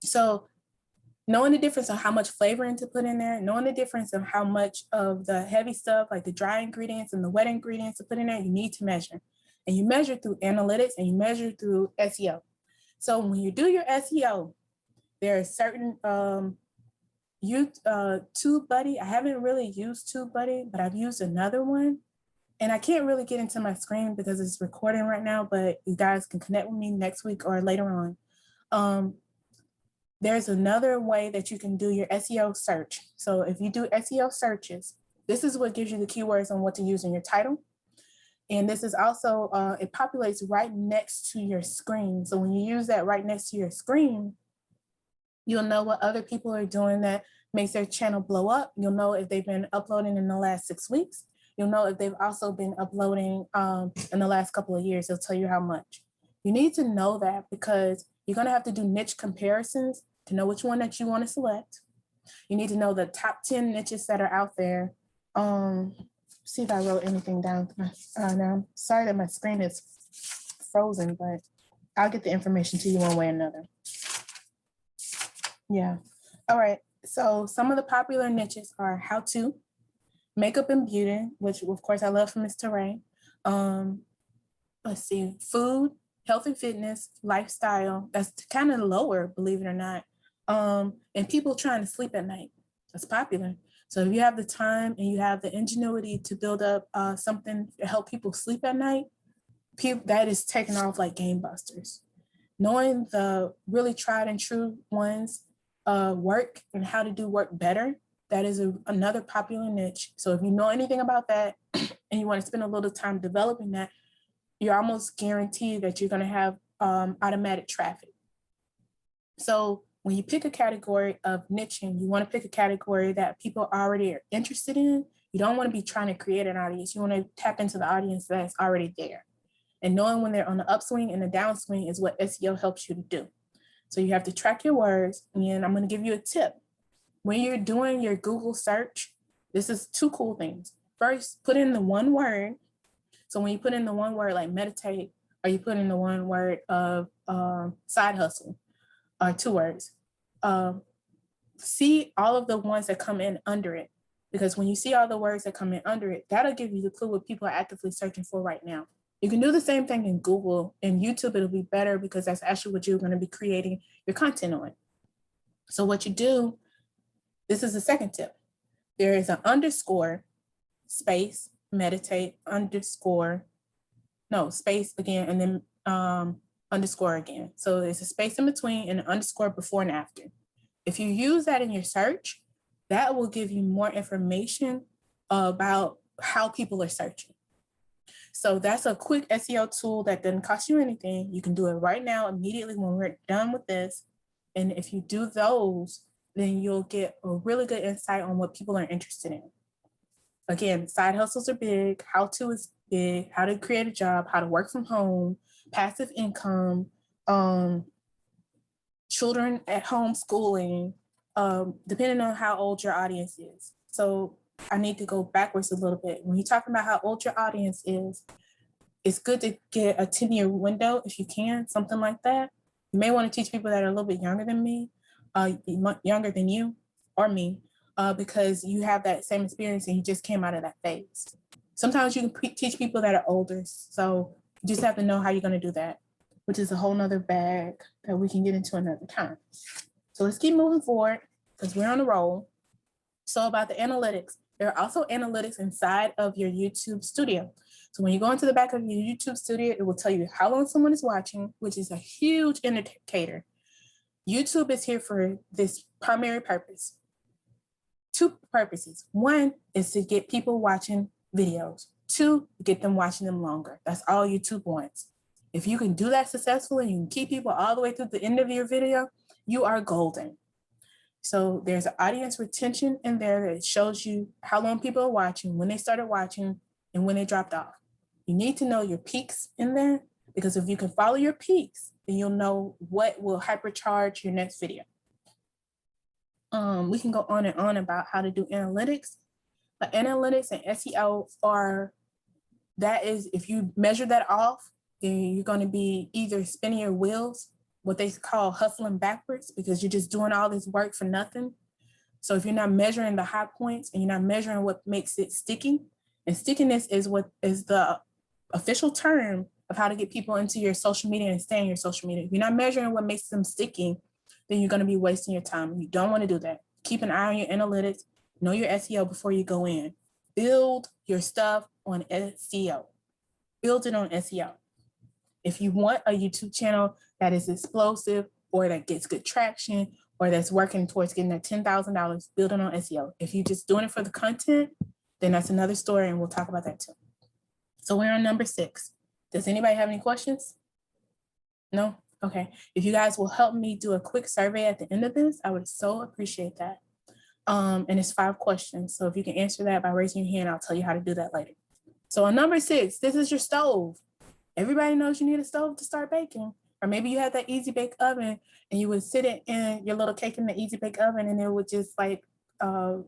So knowing the difference of how much flavoring to put in there, knowing the difference of how much of the heavy stuff, like the dry ingredients and the wet ingredients to put in there, you need to measure. And you measure through analytics and you measure through SEO. So when you do your SEO, there are certain TubeBuddy. I haven't really used TubeBuddy, but I've used another one. And I can't really get into my screen because it's recording right now, but you guys can connect with me next week or later on. There's another way that you can do your SEO search. So if you do SEO searches, this is what gives you the keywords on what to use in your title. And this is also, it populates right next to your screen. So when you use that right next to your screen, you'll know what other people are doing that makes their channel blow up. You'll know if they've been uploading in the last 6 weeks. You'll know if they've also been uploading in the last couple of years. It'll tell you how much. You need to know that because you're going to have to do niche comparisons to know which one that you want to select. You need to know the top 10 niches that are out there. See if I wrote anything down. Now, I'm sorry that my screen is frozen, but I'll get the information to you one way or another. Yeah. All right. So some of the popular niches are how to, makeup and beauty, which of course I love from Ms. Teray. Let's see, food, health and fitness, lifestyle. That's kind of lower, believe it or not. And people trying to sleep at night. That's popular. So if you have the time and you have the ingenuity to build up something to help people sleep at night, that is taking off like gangbusters. Knowing the really tried and true ones work and how to do work better, that is another popular niche. So if you know anything about that and you want to spend a little time developing that, you're almost guaranteed that you're going to have automatic traffic. So when you pick a category of niching, you want to pick a category that people already are interested in. You don't want to be trying to create an audience. You want to tap into the audience that's already there. And knowing when they're on the upswing and the downswing is what SEO helps you to do. So you have to track your words. And I'm going to give you a tip. When you're doing your Google search, this is two cool things. First, put in the one word. So when you put in the one word like meditate, or you put in the one word of side hustle, or 2 words, see all of the ones that come in under it. Because when you see all the words that come in under it, that'll give you the clue what people are actively searching for right now. You can do the same thing in Google. In YouTube, it'll be better because that's actually what you're going to be creating your content on. So what you do, this is the second tip. There is an underscore, space, meditate, underscore, no, space again, and then underscore again. So there's a space in between and an underscore before and after. If you use that in your search, that will give you more information about how people are searching. So that's a quick SEO tool that doesn't cost you anything. You can do it right now, immediately when we're done with this. And if you do those, then you'll get a really good insight on what people are interested in. Again, side hustles are big, how to is big, how to create a job, how to work from home, passive income, children at home schooling, depending on how old your audience is. So I need to go backwards a little bit. When you're talking about how old your audience is, it's good to get a 10-year window if you can, something like that. You may want to teach people that are a little bit younger than me, younger than you or me, because you have that same experience and you just came out of that phase. Sometimes you can teach people that are older. So you just have to know how you're going to do that, which is a whole nother bag that we can get into another time. So let's keep moving forward because we're on a roll. So about the analytics, there are also analytics inside of your YouTube studio. So when you go into the back of your YouTube studio, it will tell you how long someone is watching, which is a huge indicator. YouTube is here for this primary purpose. 2 purposes. 1 is to get people watching videos. 2, get them watching them longer. That's all YouTube wants. If you can do that successfully, you can keep people all the way through the end of your video, you are golden. So there's an audience retention in there that shows you how long people are watching, when they started watching, and when they dropped off. You need to know your peaks in there, because if you can follow your peaks, then you'll know what will hypercharge your next video. We can go on and on about how to do analytics, but analytics and SEO that is, if you measure that off, then you're going to be either spinning your wheels, what they call hustling backwards, because you're just doing all this work for nothing. So if you're not measuring the high points and you're not measuring what makes it sticky, and stickiness is what is the official term of how to get people into your social media and stay in your social media. If you're not measuring what makes them sticky, then you're going to be wasting your time. You don't want to do that. Keep an eye on your analytics. Know your SEO before you go in. Build your stuff on SEO. Build it on SEO. If you want a YouTube channel that is explosive or that gets good traction or that's working towards getting that $10,000, build it on SEO. If you're just doing it for the content, then that's another story and we'll talk about that too. So we're on number 6. Does anybody have any questions? No? Okay. If you guys will help me do a quick survey at the end of this, I would so appreciate that. And it's 5 questions. So if you can answer that by raising your hand, I'll tell you how to do that later. So on number 6, this is your stove. Everybody knows you need a stove to start baking. Or maybe you had that easy bake oven and you would sit it in your little cake in the easy bake oven and it would just like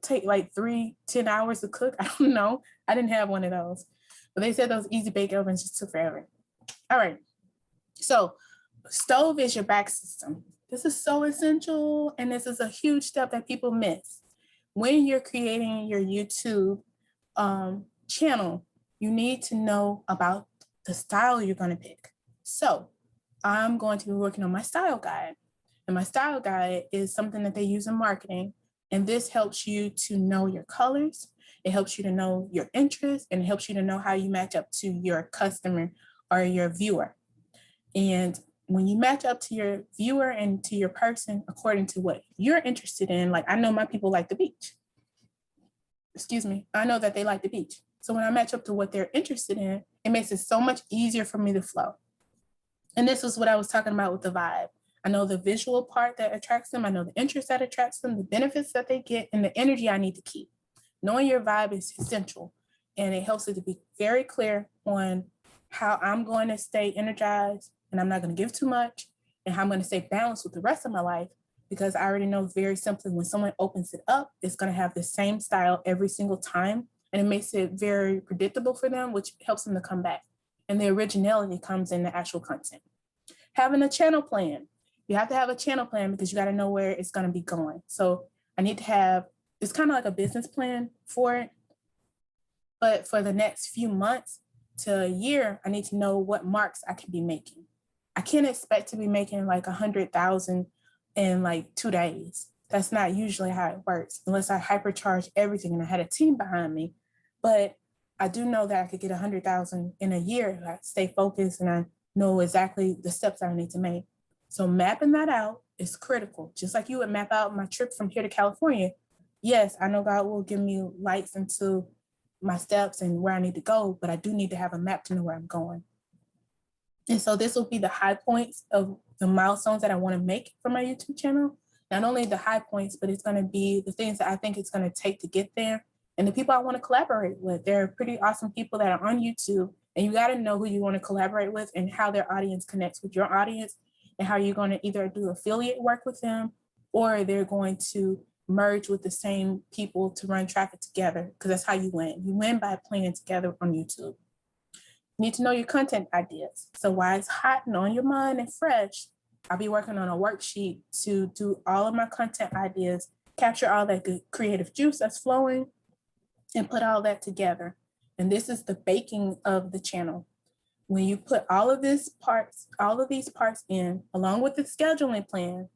take like 10 hours to cook. I don't know. I didn't have one of those. But they said those easy bake ovens just took forever. All right. So stove is your back system. This is so essential. And this is a huge step that people miss. When you're creating your YouTube channel, you need to know about the style you're going to pick. So I'm going to be working on my style guide. And my style guide is something that they use in marketing. And this helps you to know your colors. It helps you to know your interests, and it helps you to know how you match up to your customer or your viewer. And when you match up to your viewer and to your person according to what you're interested in, like I know my people like the beach. I know that they like the beach. So when I match up to what they're interested in, it makes it so much easier for me to flow. And this is what I was talking about with the vibe. I know the visual part that attracts them. I know the interest that attracts them, the benefits that they get, and the energy I need to keep. Knowing your vibe is essential, and it helps it to be very clear on how I'm going to stay energized and I'm not going to give too much, and how I'm going to stay balanced with the rest of my life, because I already know very simply when someone opens it up, it's going to have the same style every single time, and it makes it very predictable for them, which helps them to come back. And the originality comes in the actual content. Having a channel plan. You have to have a channel plan because you got to know where it's going to be going. So I need to have, it's kind of like a business plan for it. But for the next few months to a year, I need to know what marks I can be making. I can't expect to be making like 100,000 in like 2 days. That's not usually how it works, unless I hypercharge everything and I had a team behind me. But I do know that I could get 100,000 in a year if I stay focused and I know exactly the steps I need to make. So mapping that out is critical. Just like you would map out my trip from here to California. Yes, I know God will give me lights into my steps and where I need to go, but I do need to have a map to know where I'm going. And so this will be the high points of the milestones that I want to make for my YouTube channel. Not only the high points, but it's going to be the things that I think it's going to take to get there, and the people I want to collaborate with. There are pretty awesome people that are on YouTube, and you got to know who you want to collaborate with and how their audience connects with your audience, and how you're going to either do affiliate work with them, or they're going to merge with the same people to run traffic together, because that's how you win. You win by playing together on YouTube. You need to know your content ideas. So while it's hot and on your mind and fresh, I'll be working on a worksheet to do all of my content ideas, capture all that good creative juice that's flowing, and put all that together. And this is the baking of the channel. When you put all of these parts in, along with the scheduling plan,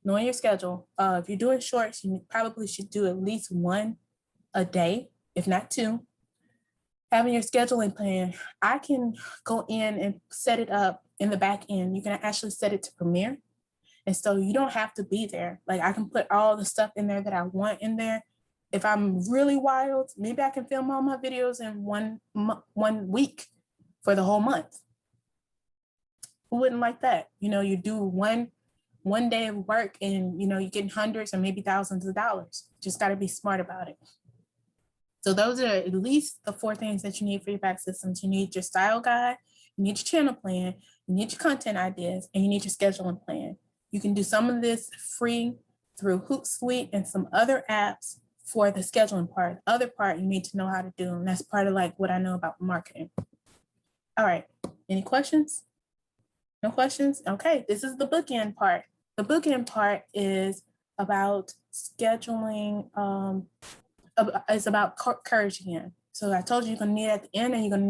knowing your schedule, if you're doing shorts, you probably should do at least 1 a day, if not 2. Having your scheduling plan, I can go in and set it up in the back end. You can actually set it to Premiere. And so you don't have to be there. Like I can put all the stuff in there that I want in there. If I'm really wild, maybe I can film all my videos in one week for the whole month. Who wouldn't like that? You know, you do one day of work and, you know, you're getting hundreds or maybe thousands of dollars. Just got to be smart about it. So those are at least the 4 things that you need for your back systems. You need your style guide, you need your channel plan, you need your content ideas, and you need your scheduling plan. You can do some of this free through Hootsuite and some other apps for the scheduling part. The other part you need to know how to do, and that's part of like what I know about marketing. All right, any questions? No questions? Okay, this is the bookend part. The bookend part is about scheduling, it's about courage again. So I told you you're gonna need it at the end, and you're gonna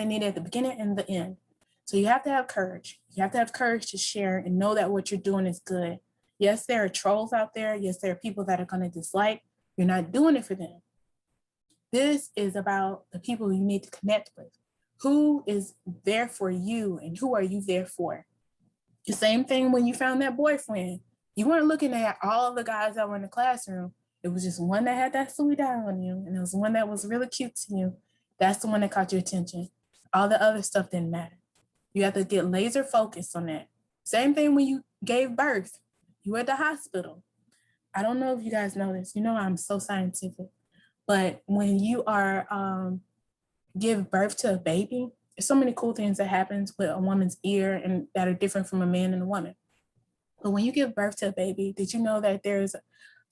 need it at the beginning and the end. So you have to have courage. You have to have courage to share and know that what you're doing is good. Yes, there are trolls out there. Yes, there are people that are gonna dislike. You're not doing it for them. This is about the people you need to connect with. Who is there for you and who are you there for? The same thing when you found that boyfriend. You weren't looking at all the guys that were in the classroom. It was just one that had that sweet eye on you, and it was one that was really cute to you. That's the one that caught your attention. All the other stuff didn't matter. You have to get laser focused on that. Same thing when you gave birth. You were at the hospital. I don't know if you guys know this. You know, I'm so scientific, but when you are give birth to a baby, there's so many cool things that happens with a woman's ear and that are different from a man and a woman. But when you give birth to a baby, did you know that there's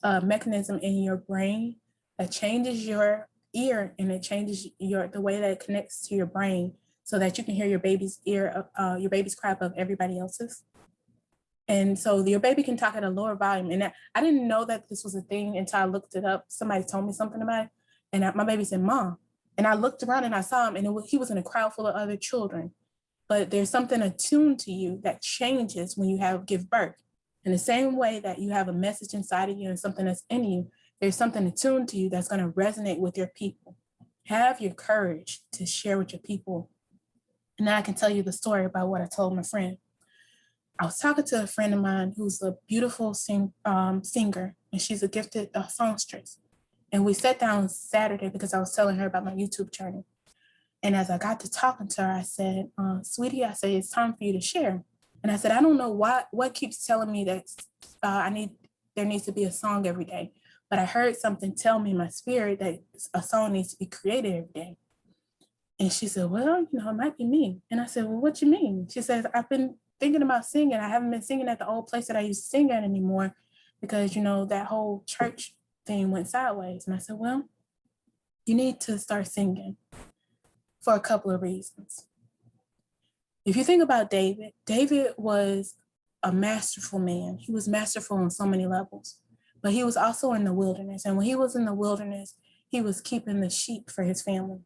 a mechanism in your brain that changes your ear and it changes the way that it connects to your brain so that you can hear your baby's your baby's cry above everybody else's? And so your baby can talk at a lower volume. And I didn't know that this was a thing until I looked it up. Somebody told me something about it. And my baby said, Mom. And I looked around and I saw him, and he was in a crowd full of other children. But there's something attuned to you that changes when you give birth. In the same way that you have a message inside of you and something that's in you, there's something attuned to you that's going to resonate with your people. Have your courage to share with your people. And now I can tell you the story about what I told my friend. I was talking to a friend of mine who's a beautiful singer, and she's a gifted songstress. And we sat down Saturday because I was telling her about my YouTube journey. And as I got to talking to her, I said, sweetie, I said, it's time for you to share. And I said, I don't know what keeps telling me that there needs to be a song every day. But I heard something tell me in my spirit that a song needs to be created every day. And she said, well, it might be me. And I said, well, what you mean? She says, I've been thinking about singing. I haven't been singing at the old place that I used to sing at anymore because, that whole church thing went sideways. And I said, well, you need to start singing for a couple of reasons. If you think about David was a masterful man. He was masterful on so many levels, but he was also in the wilderness. And when he was in the wilderness, he was keeping the sheep for his family.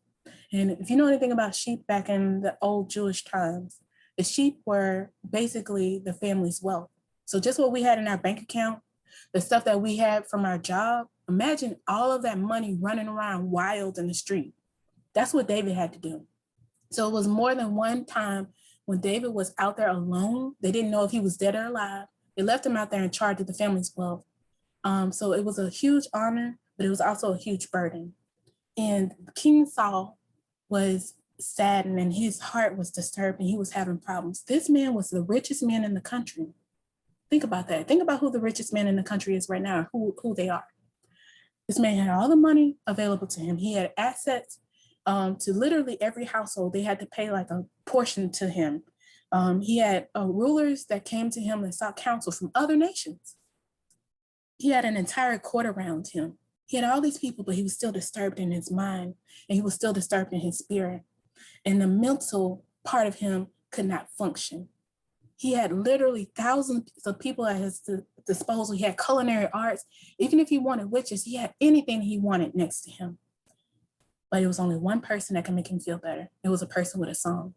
And if you know anything about sheep back in the old Jewish times, the sheep were basically the family's wealth. So just what we had in our bank account, the stuff that we had from our job, imagine all of that money running around wild in the street. That's what David had to do. So it was more than one time when David was out there alone. They didn't know if he was dead or alive. They left him out there in charge of the family's wealth. So it was a huge honor, but it was also a huge burden. And King Saul was saddened and his heart was disturbed and he was having problems. This man was the richest man in the country. Think about that. Think about who the richest man in the country is right now, who they are. This man had all the money available to him. He had assets to literally every household. They had to pay like a portion to him. He had rulers that came to him and sought counsel from other nations. He had an entire court around him. He had all these people, but he was still disturbed in his mind and he was still disturbed in his spirit. And the mental part of him could not function. He had literally thousands of people at his disposal. He had culinary arts. Even if he wanted witches, he had anything he wanted next to him. But it was only one person that could make him feel better. It was a person with a song.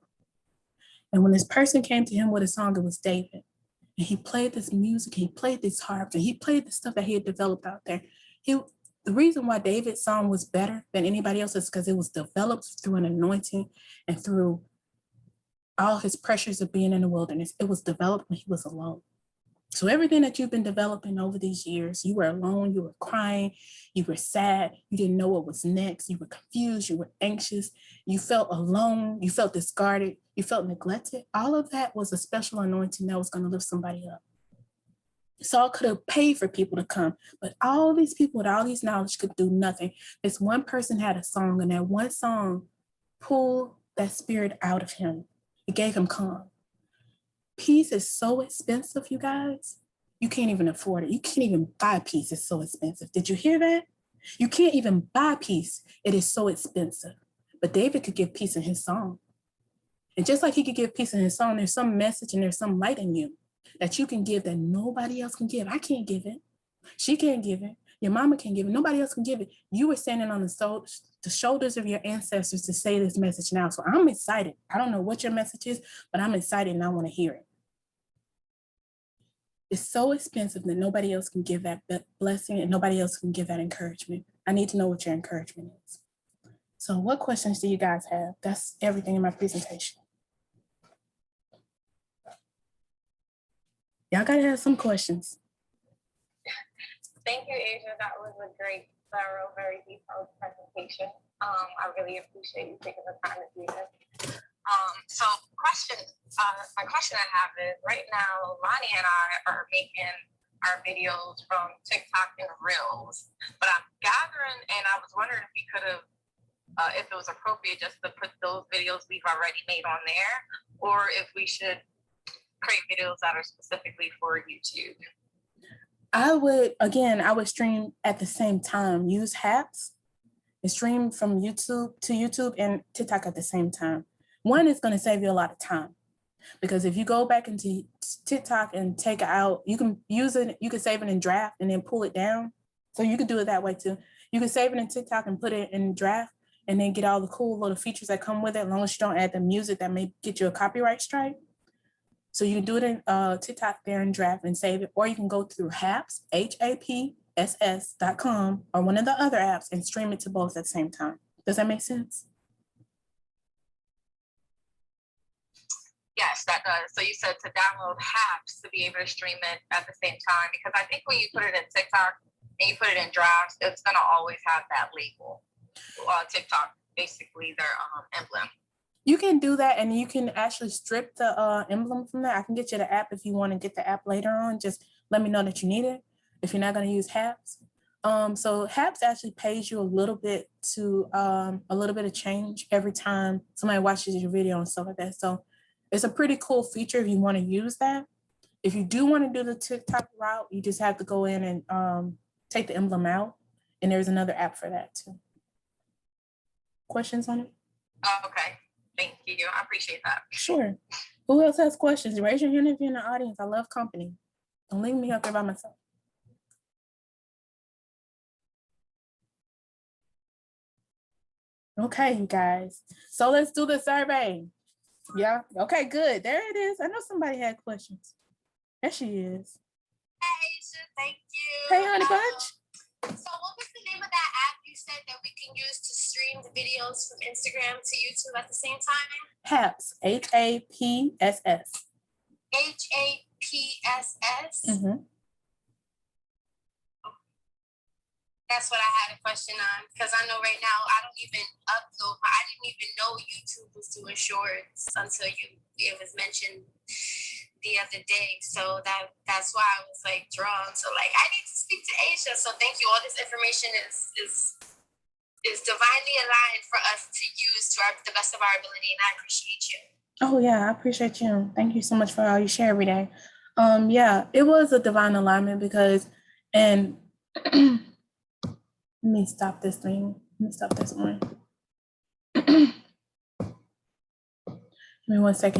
And when this person came to him with a song, it was David. And he played this music, he played this harp, and he played the stuff that he had developed out there. The reason why David's song was better than anybody else's is because it was developed through an anointing and through all his pressures of being in the wilderness. It was developed when he was alone. So everything that you've been developing over these years, you were alone, you were crying, you were sad, you didn't know what was next, you were confused, you were anxious, you felt alone, you felt discarded, you felt neglected. All of that was a special anointing that was going to lift somebody up. Saul could have paid for people to come, but all these people with all these knowledge could do nothing. This one person had a song, and that one song pulled that spirit out of him. It gave him calm. Peace is so expensive, you guys. You can't even afford it. You can't even buy peace. It's so expensive. Did you hear that? You can't even buy peace. It is so expensive. But David could give peace in his song. And just like he could give peace in his song, there's some message and there's some light in you that you can give that nobody else can give. I can't give it. She can't give it. Your mama can't give it. Nobody else can give it. You were standing on the shoulders of your ancestors to say this message now. So I'm excited. I don't know what your message is, but I'm excited and I want to hear it. It's so expensive that nobody else can give that blessing and nobody else can give that encouragement. I need to know what your encouragement is. So what questions do you guys have? That's everything in my presentation. Y'all gotta have some questions. Thank you, Asia. That was a great, thorough, very detailed presentation. I really appreciate you taking the time to do this. My question I have is, right now, Lonnie and I are making our videos from TikTok and Reels. But I'm gathering, and I was wondering if we could have, if it was appropriate just to put those videos we've already made on there, or if we should create videos that are specifically for YouTube. I would stream at the same time. Use Haps and stream from YouTube to YouTube and TikTok at the same time. One is going to save you a lot of time, because if you go back into TikTok and take it out, you can use it, you can save it in draft and then pull it down. So you can do it that way too. You can save it in TikTok and put it in draft and then get all the cool little features that come with it, as long as you don't add the music that may get you a copyright strike. So you can do it in TikTok there in draft and save it, or you can go through Haps, HAPSS.com, or one of the other apps and stream it to both at the same time. Does that make sense? Yes, that does. So you said to download Haps to be able to stream it at the same time, because I think when you put it in TikTok and you put it in drafts, it's going to always have that label. TikTok, basically their emblem. You can do that, and you can actually strip the emblem from that. I can get you the app if you want to get the app later on. Just let me know that you need it if you're not going to use Haps. So Haps actually pays you a little bit of change every time somebody watches your video and stuff like that. So it's a pretty cool feature if you want to use that. If you do want to do the TikTok route, you just have to go in and take the emblem out, and there's another app for that too. Questions on it? Okay. Thank you. I appreciate that. Sure. Who else has questions? Raise your hand if you're in the audience. I love company. Don't leave me up there by myself. Okay, you guys. So let's do the survey. Yeah. Okay, good. There it is. I know somebody had questions. There she is. Hey, Aisha, thank you. Hey, honey bunch. So what was the name of that app you said that we can use to stream the videos from Instagram to YouTube at the same time? Haps. HAPSS. HAPSS? Mm-hmm. That's what I had a question on, because I know right now I don't even upload. I didn't even know YouTube was doing shorts until it was mentioned the other day. So that's why I was like drawn. So like I need to speak to Aisha. So thank you. All this information is divinely aligned for us to use to the best of our ability, and I appreciate you. Oh yeah, I appreciate you. Thank you so much for all you share every day. Yeah, it was a divine alignment because, and let me stop this thing. Let me stop this one. Give me 1 second.